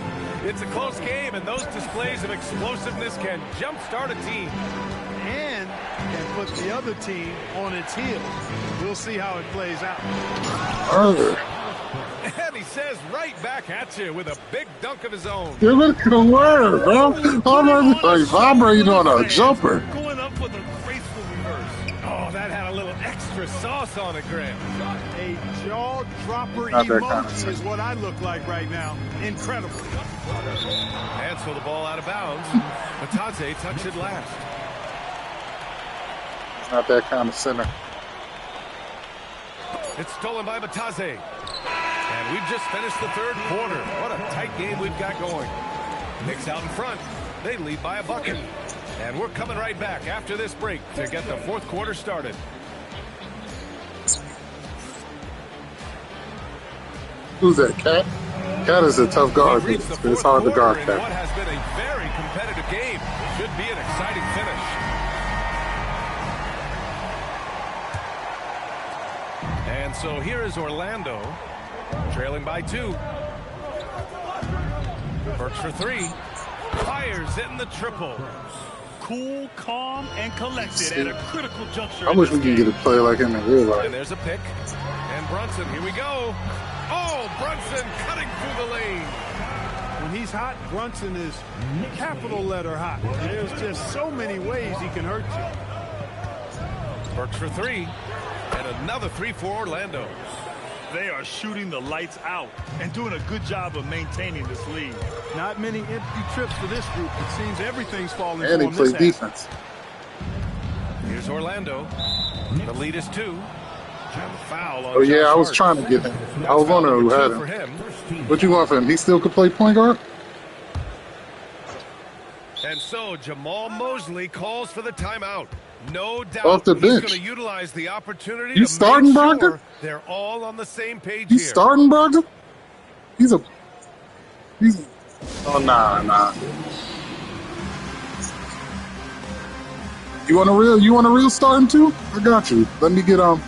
It's a close game, and those displays of explosiveness can jumpstart a team. And put the other team on its heels. We'll see how it plays out. And he says right back at you with a big dunk of his own. Give it to the word, bro. I'm like vibrating on a jumper. Going up with a graceful reverse. Oh, that had a little extra sauce on it, Graham. A jaw-dropper Not that kind of emoji thing. is what I look like right now. Incredible. And so the ball out of bounds. Bataze touched it last. It's not that kind of center. It's stolen by Bataze. And we've just finished the third quarter. What a tight game we've got going. Knicks out in front. They lead by a bucket. And we're coming right back after this break to get the fourth quarter started. Who's that, Cat? Cat is a tough guard. We've reached the It's fourth hard to quarter guard in Cat. what has been a very competitive game. Should be an exciting finish. And so here is Orlando, trailing by 2. Burks for 3. Fires in the triple. Cool, calm, and collected at a critical juncture. I wish we could get a player like him in real And life. there's a pick. And Brunson, here we go. Oh, Brunson cutting through the lane. When he's hot, Brunson is capital letter hot. There's just so many ways he can hurt you. Burks for 3. And another 3 for Orlando. They are shooting the lights out and doing a good job of maintaining this lead. Not many empty trips for this group. It seems everything's falling And he for plays him this defense. Here's Orlando. The lead is 2. And the foul on Oh, yeah, I was Josh trying to get him. I was wondering who had for him. him. What you want from him? He still could play point guard? And so Jamal Mosley calls for the timeout. No doubt Off the he's bench. going to utilize the opportunity You to starting, make sure Brogdon? they're all on the same page He's here. starting, Brogdon? He's oh, nah. You want a real starting too? I got you. Let me get him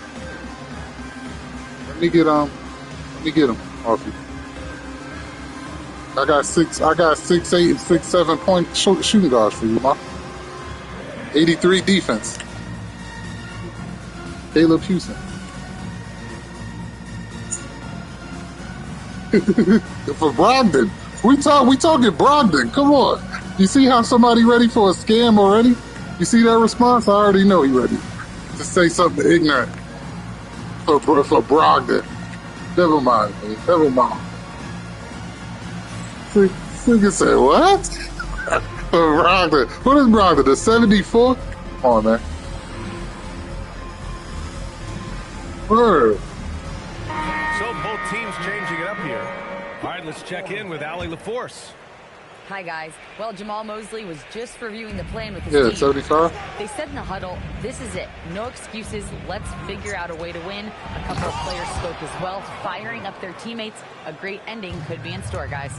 off you. I got 6'8" and 6'7" point shooting guards for you, ma. 83 defense. Caleb Houston. For Brogdon. We talking Brogdon. Come on. You see how somebody ready for a scam already? You see that response? I already know he ready to say something ignorant for Brogdon. Never mind, man. Never mind. So you say, what? For Brogdon. What is Brogdon? The 74? Come on, man. Word. So both teams changing it up here. All right, let's check in with Allie LaForce. Hi, guys. Well, Jamal Mosley was just reviewing the plan with his Yeah, team. 75. They said in the huddle, this is it. No excuses. Let's figure out a way to win. A couple of players spoke as well, firing up their teammates. A great ending could be in store, guys.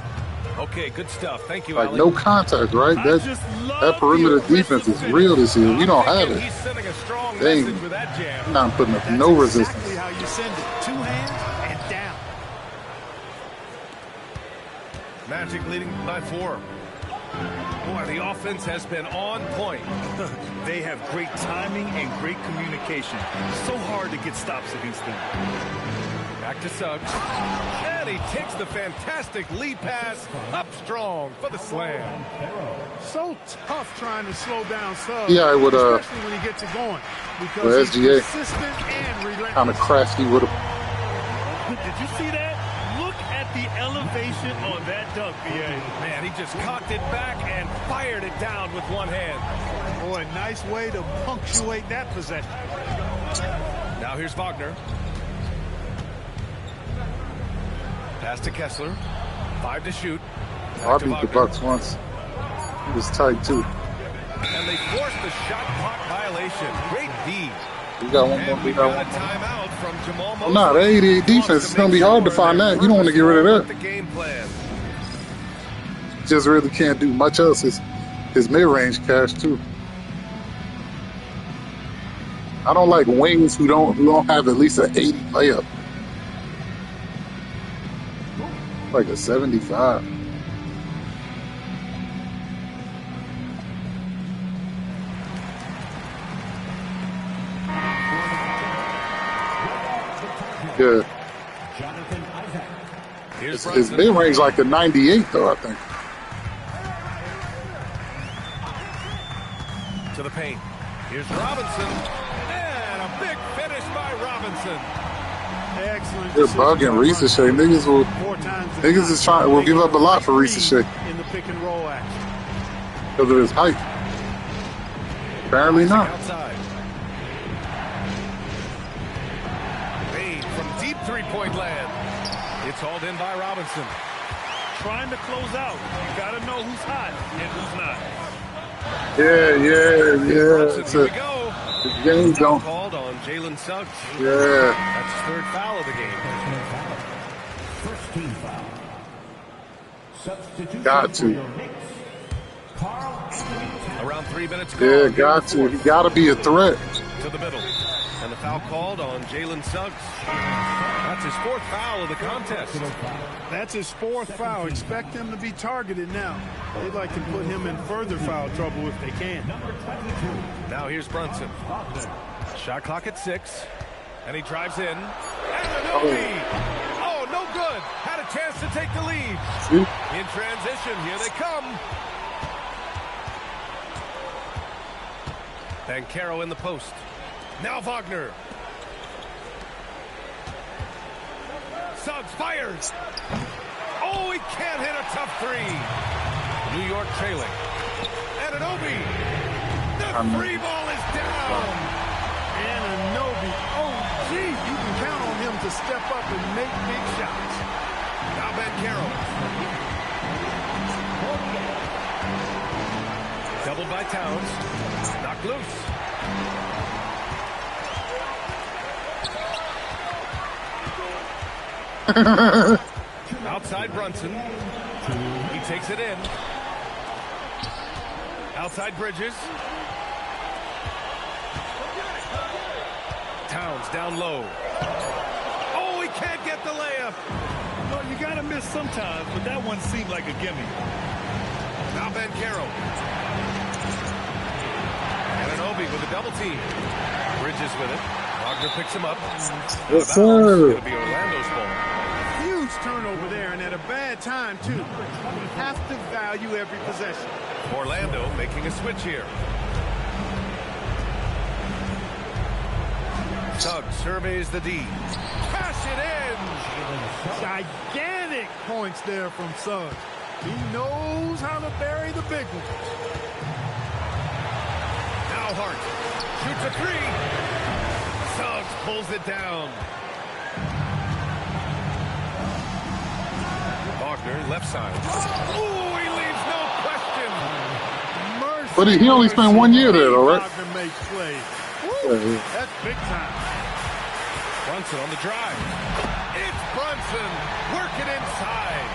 Okay, good stuff. Thank you, Like, Allie. no contact, right? That perimeter defense is real this year. We don't have it. He's sending a strong Dang. message with that jam. I'm not putting up That's no resistance. exactly how you send it. 2 hands and down. Magic leading by 4. Boy, the offense has been on point. They have great timing and great communication. So hard to get stops against them. Back to Suggs. And he takes the fantastic lead pass up strong for the slam. So tough trying to slow down Suggs. Yeah, I would, especially when he gets it going. Because well, he's SGA consistent and relentless. kind of crafty with him. Did you see that? Look at the elevation on that dunk, BA. Man, he just cocked it back and fired it down with one hand. Boy, nice way to punctuate that possession. Now here's Wagner. Pass to Kessler. 5 to shoot. I beat the Bucks once. He was tight too. And they forced the shot clock violation. Great D. We got one more. And We we got got a one more. timeout from Jamal Moses. Nah, the 88 defense is gonna be hard to find that. You don't want to get rid of The that. game plan. Just really can't do much else. His mid-range cash too. I don't like wings who don't have at least an 80 layup. Like a 75. Yeah. His mid-range like a 98 though, I think. To the paint. Here's Robinson. And a big finish by Robinson. Excellent. They're bugging Ricochet. Niggas will give up a lot for Ricochet in the pick and roll action. because of his height. Apparently not. Outside. Made from deep three-point land. It's hauled in by Robinson. Trying to close out. You got to know who's hot and who's not. Yeah. It's Here a we go. game don't. Called on Jalen Suggs. Yeah. That's his 3rd foul of the game. First team foul. Substitution Got to. for your Knicks. Around 3 minutes Yeah, gone. got to. He got to be a threat. To the middle. And the foul called on Jalen Suggs. That's his 4th foul of the contest. That's his 4th foul. Expect him to be targeted now. They'd like to put him in further foul trouble if they can. Now here's Brunson. Shot clock at 6. And he drives in. And an lead. Oh, no good. Had a chance to take the lead. See? In transition, here they come. Bancaro in the post. Now Wagner. Suggs fires. Oh, he can't hit a tough 3. New York trailing. Anunoby. The 3 ball is down. Anunoby. Oh, gee, you can count on him to step up and make big shots. Now Bancaro. Doubled by Towns. Knocked loose. Outside Brunson. He takes it in. Outside Bridges. Towns down low. Oh, he can't get the layup. Well, you got to miss sometimes, but that one seemed like a gimme. Now Bancaro. Anunoby with a double team. Bridges with it. Wagner picks him up. Yes, It's going sir. to be Orlando's ball. Huge turnover there, and at a bad time, too. You have to value every possession. Orlando making a switch here. Suggs surveys the D. Cash it in. Gigantic points there from Suggs. He knows how to bury the big ones. Now Hart shoots a 3. Suggs pulls it down. Wagner left side. Ooh, he leaves no question. Mercy, But he only spent 1 year there, though, right? Wagner makes plays. Yeah, yeah. That's big time. Brunson on the drive. It's Brunson working inside.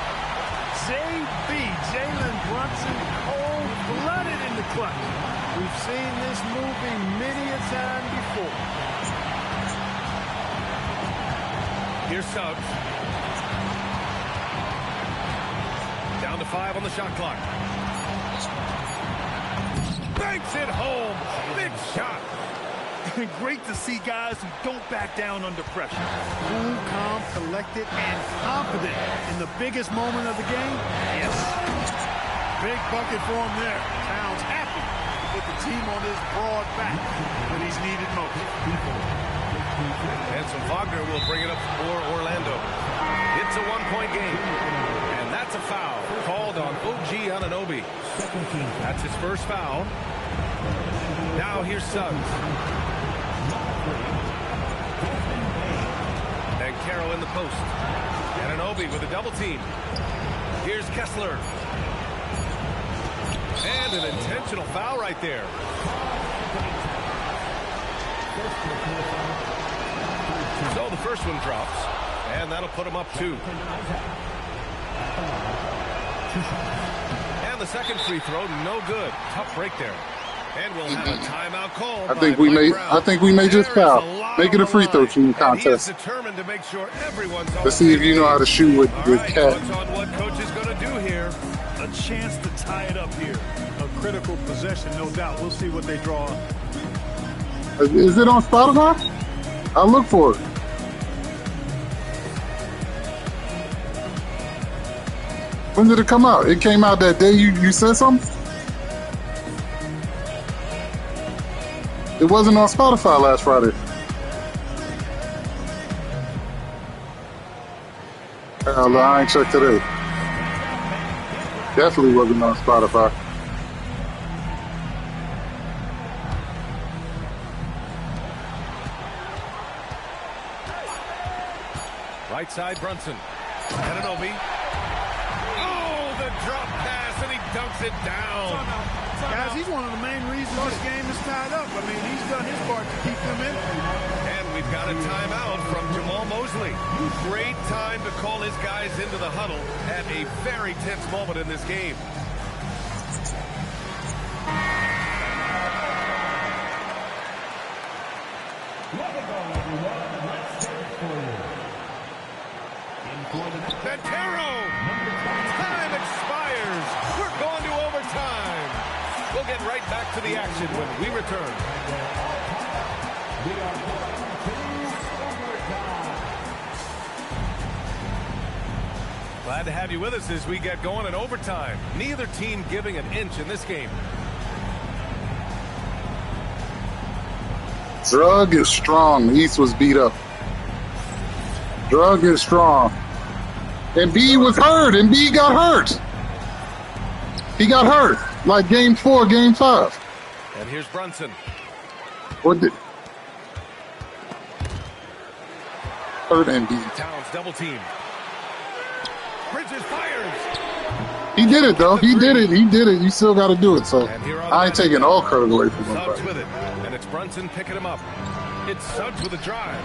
JB, Jalen Brunson, cold-blooded in the clutch. We've seen this movie many a time before. Here's Suggs. Down to 5 on the shot clock. Banks it home. Big shot. Great to see guys who don't back down under pressure. Cool, calm, collected, and confident in the biggest moment of the game. Yes. Big bucket for him there. Towns happy to put the team on his broad back when he's needed most. And so Wagner will bring it up for Orlando. It's a 1-point game. And that's a foul called on OG Anunoby. That's his first foul. Now here's Suggs. And Carroll in the post. Anunoby with a double team. Here's Kessler. And an intentional foul right there. So the first one drops. And that'll put him up 2. And the second free throw, no good. Tough break there. And we'll have a timeout call. I think we may just foul. Make it a free throw shooting contest. Determined to make sure everyone's Let's see if you know how to shoot with Cat. What's on what coach is going to do here? A chance to tie it up here. A critical possession, no doubt. We'll see what they draw. Is it on Spotify? I'll look for it. When did it come out? It came out that day you said something? It wasn't on Spotify last Friday. I ain't checked today. Definitely wasn't on Spotify. Right side, Brunson. Anunoby. Oh, the drop pass, and he dunks it down. Guys, he's one of the main reasons this game is tied up. I mean, he's done his part to keep them in. And we've got a timeout from Jamal Mosley. Great time to call his guys into the huddle at a very tense moment in this game. Montero! Time expires. We're going to overtime. We'll get right back to the action when we return. Glad to have you with us as we get going in overtime. Neither team giving an inch in this game. Drug is strong. The East was beat up. Drug is strong. And B was hurt. And B got hurt. He got hurt. Like game 4, game 5. And here's Brunson. What did? Hurt and B. Towns double team. Bridges fires. He did it though. He did it. He did it. You still got to do it. So I ain't taking all credit away from him. Suggs with it. And it's Brunson picking him up. It's Suggs with a drive.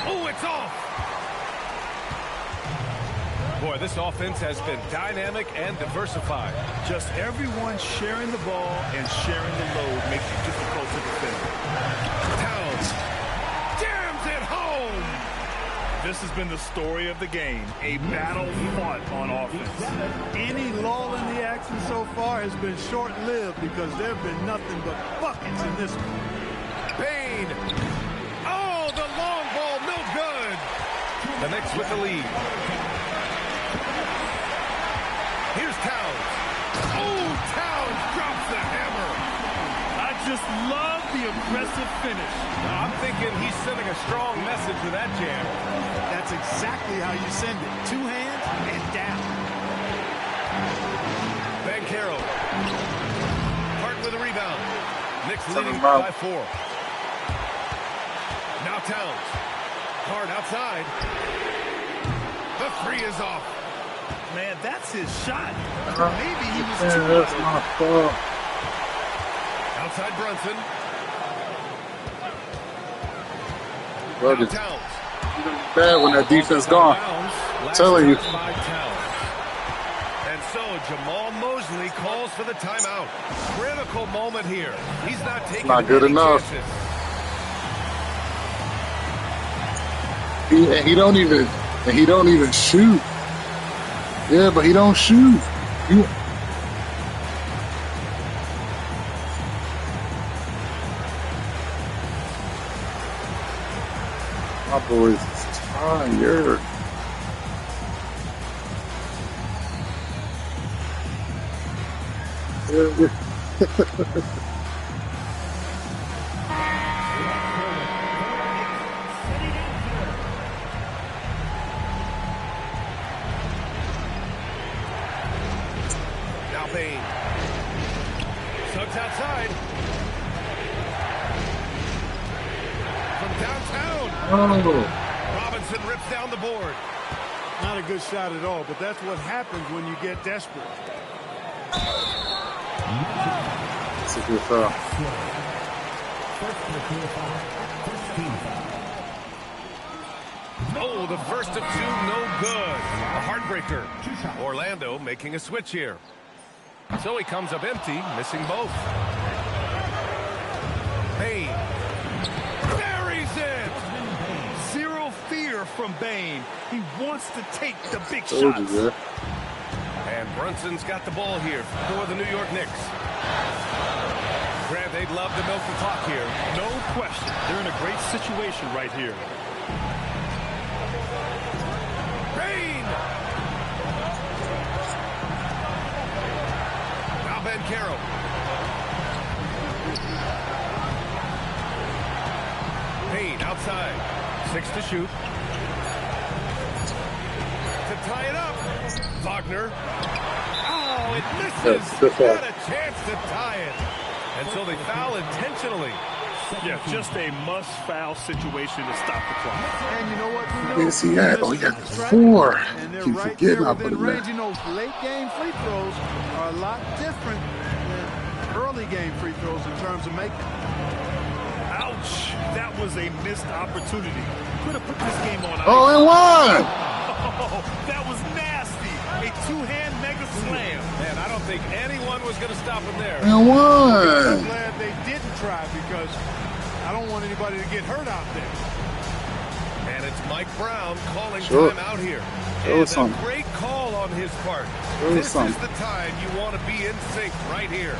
Oh, it's off. Boy, this offense has been dynamic and diversified. Just everyone sharing the ball and sharing the load makes it difficult to defend. Towns jams it home. This has been the story of the game, a battle fought on offense. Any lull in the action so far has been short-lived because there have been nothing but buckets in this one. Payne. Oh, the long ball, no good. The Knicks with the lead. Here's Towns. Oh, Towns drops the hammer. I just love the aggressive finish. I'm thinking he's sending a strong message with that jam. That's exactly how you send it. 2 hands and down. Carroll. Hart with a rebound. Knicks leading by 4. Now Towns. Hart outside. The 3 is off. Man, that's his shot. Maybe he was too low. Outside Brunson. Now Towns. Bad when that defense gone. I'm telling you. And so Jamal Mosley calls for the timeout. Critical moment here. He's not taking not good enough. He don't even shoot. Yeah, but he don't shoot. You, my boys is tired. Now Bain. Suggs outside. From downtown. Oh, Robinson rips down the board. Not a good shot at all, but that's what happens when you get desperate. that's a good foul. Oh, the first of two, no good. A heartbreaker. Orlando making a switch here. So he comes up empty, missing both. Bain. Buries it! Zero fear from Bain. He wants to take the big Told shots. you, And Brunson's got the ball here for the New York Knicks. Grant, they'd love to milk the clock here. No question. They're in a great situation right here. Bain! Now Bancaro. Bain outside. 6 to shoot. To tie it up. Wagner. Oh, it misses. Yes, good foul. Got a chance to tie it. And so they foul intentionally. Yeah, just a must-foul situation to stop the clock. And you know what? We know Where's he at? Oh, he got this is 4. And they're Keep right forgetting there I put within him range. there. You know, late game free throws are a lot different than early game free throws in terms of making. Ouch. That was a missed opportunity. Could have put this game on ice. Oh, and one! Oh, that was nasty. A two-hand mega slam. Man, I don't think anyone was going to stop him there. And I'm one! glad they didn't try because I don't want anybody to get hurt out there. And it's Mike Brown calling Sure. time out here. Show And us something. a great call on his part. Show us This is something. the time you want to be in sync right here.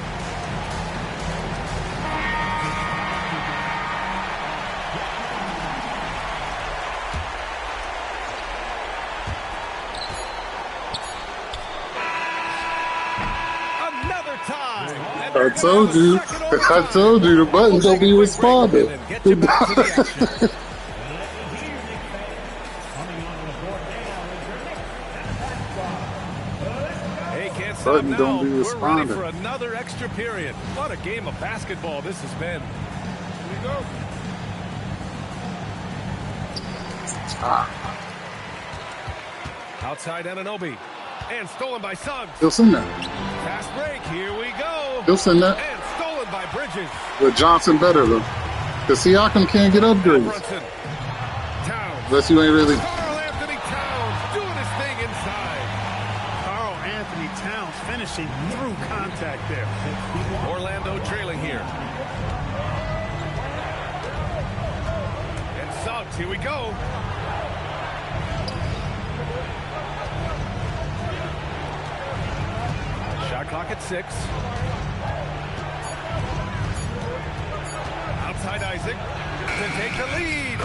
Another time. And I told you. I told you the button don't be responding. And get you back to the action. Hey, can't stop Button now. don't be We're ready responding. for another extra period. What a game of basketball this has been. Here we go. Outside Anunoby. And stolen by Suggs. He'll send that. Fast break. Here we go. He'll send that. And stolen by Bridges. With Johnson better, though. Because Siakam can't get upgrades. Brunson. Towns. Unless you ain't really... Karl Anthony Towns doing his thing inside. Karl Anthony Towns finishing through contact there. Orlando trailing here. And Suggs, here we go. Shot clock at 6. Outside Isaac to take the lead.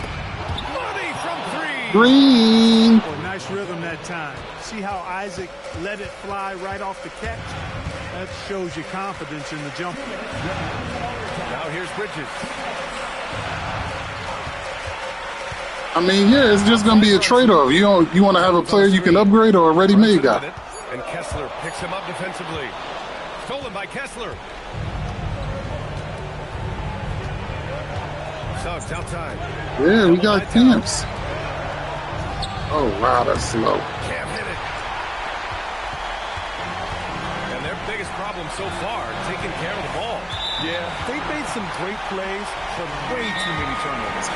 Money from 3. Green! Oh, nice rhythm that time. See how Isaac let it fly right off the catch? That shows you confidence in the jumper. Now here's Bridges. I mean, yeah, it's just going to be a trade-off. You want to have a player you can upgrade or a ready-made guy? And Kessler picks him up defensively. Stolen by Kessler. Suggs outside. Yeah, we got camps. Oh, wow, that's slow. Can't hit it. And their biggest problem so far, taking care of the ball. Yeah, they've made some great plays, but way too many turnovers.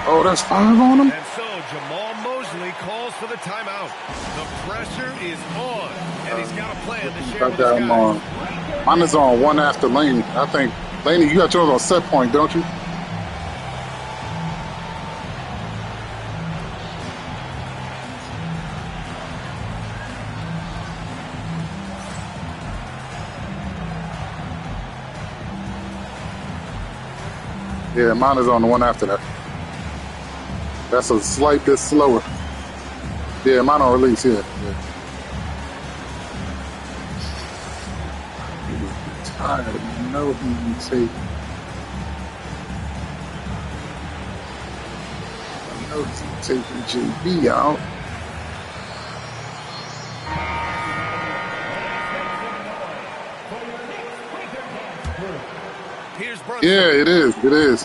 Oh, that's 5 on him? And so Jamal Mosley calls for the timeout. The pressure is on, and he's got a plan to share Got with his that guys. on. Mine is on 1 after Laney. I think, Laney, you got yours on set point, don't you? Yeah, mine is on the one after that. That's a slight bit slower. Yeah, mine on release, yeah. He's tired. You know he can take. I know he's taking JB out. Here's Brunson. Yeah, it is. Here's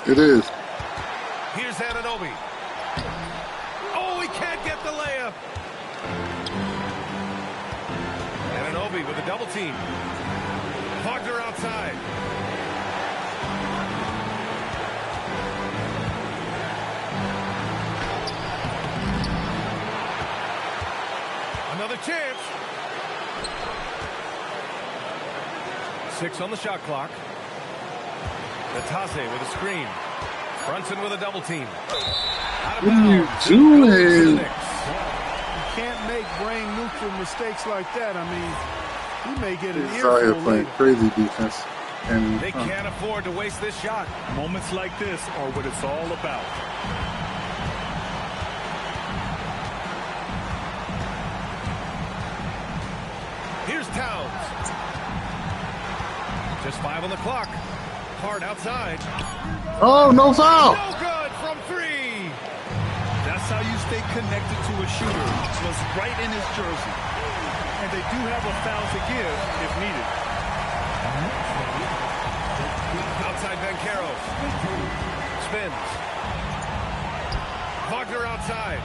Anunoby. Oh, he can't get the layup. Anunoby with a double team. Wagner outside. Another chance. 6 on the shot clock. Natase with a screen. Brunson with a double team. Out of bounds. Doing? You can't make brain neutral mistakes like that. I mean, he may get an He's out here earful playing later. crazy defense. And They can't afford to waste this shot. Moments like this are what it's all about. Here's Towns. Just 5 on the clock. Hard outside. oh, no foul. No good from 3. That's how you stay connected to a shooter. Just right in his jersey. And they do have a foul to give if needed. Outside Bancheros. Spins. Wagner outside.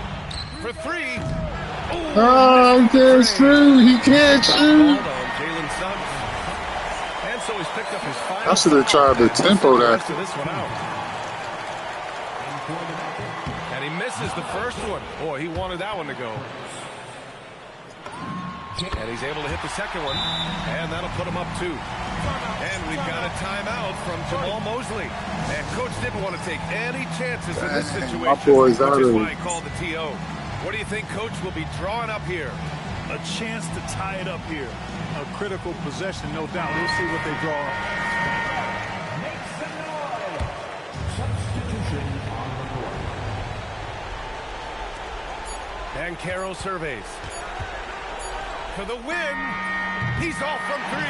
For 3. Oh, he can't shoot. He can't shoot. Jalen Suggs. And so he's picked up his final. I should have tried to tempo that. Rest of this one out. And he misses the first one. Boy, he wanted that one to go. And he's able to hit the second one. And that'll put him up 2. And we've got a timeout from Jamal Mosley. And Coach didn't want to take any chances in this situation, My boy's which out is of why it. he called the TO. What do you think Coach will be drawing up here? A chance to tie it up here. A critical possession, no doubt. We'll see what they draw up. And Caro surveys. For the win, he's off from 3.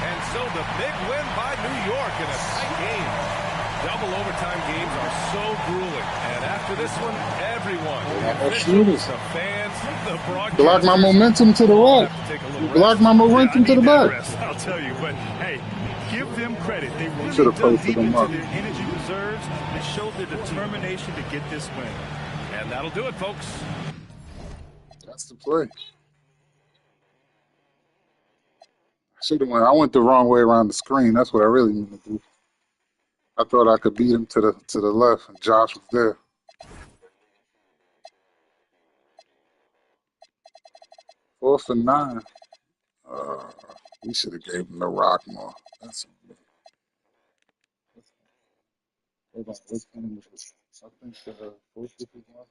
And so the big win by New York in a tight game. Double overtime games are so grueling. And after this one, everyone, the officials, the fans, the broadcasters, Block my momentum to the right. have to take a little rest. Block my momentum to the back. Rest, I'll tell you. But, hey, give them credit. They really Should've dug posted deep them into up. their energy reserves and showed their determination to get this win. And that'll do it, folks. That's the play. Should have went. I went the wrong way around the screen. That's what I really needed to do. I thought I could beat him to the left, and Josh was there. Fourth and 9. We should have gave him the rock more. That's hold on. What time is this? I think the 4:51.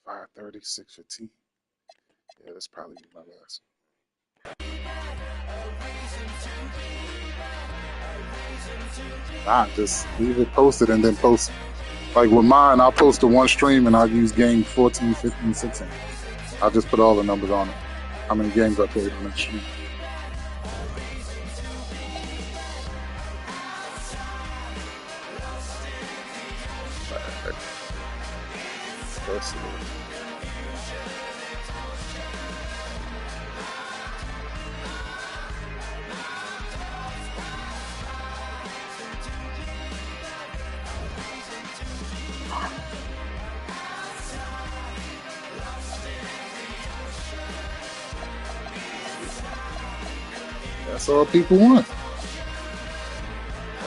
5:30, 6:15. Yeah, that's probably my last one. Nah, just leave it posted and then post. Like with mine, I'll post to one stream and I'll use game 14, 15, 16. I'll just put all the numbers on it. How many games I played on that stream. That's it. That's all people want.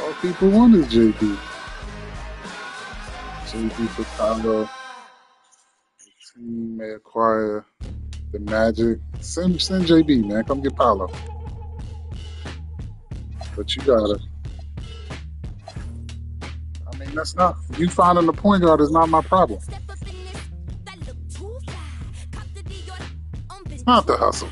All people want is JB. JB for Congo. The team may acquire the Magic. Send JB, man. Come get Paolo. But you gotta. I mean, that's not. You finding the point guard is not my problem. It's not the hustle.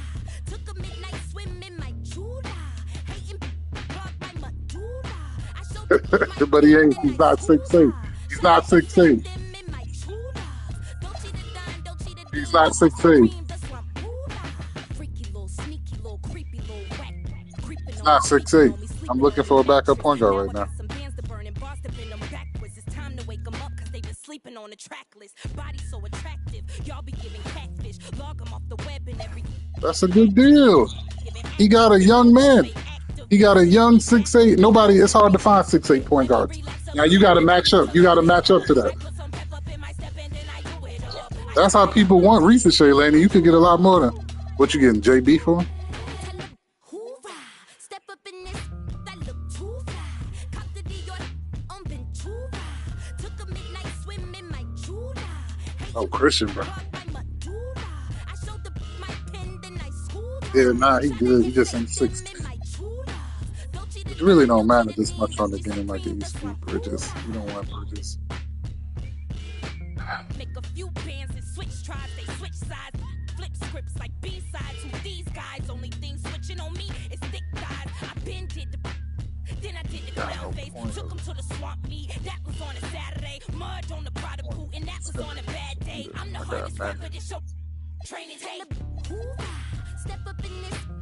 But he ain't. He's not 6'8". He's not 6'8". He's not 6'8". He's not 6'8". I'm looking for a backup point guard right now. On the track list, body so attractive. Y'all be giving catfish, log them off the web and every. That's a good deal. He got a young man. He got a young 6'8". Nobody. It's hard to find 6'8" point guards. Now you got to match up. You got to match up to that. That's how people want Ricochet, Laney. You could get a lot more than what you getting. JB for him? Oh, Christian, bro. Yeah, nah, he good. He just ain't 6'10". It really don't matter this much on the game like it used to be. Bridges. You don't want Bridges. Make a few bands and switch tribes, they switch sides, flip scripts like B-sides. Who these guys? Only thing switching on me is thick thighs. I been did the, then I did the clown face. Took him to the swamp meet. That was on a Saturday. Mud on the Prada pool, and that was on a bad day. I'm the hardest rapper, this show training day. Step up in this.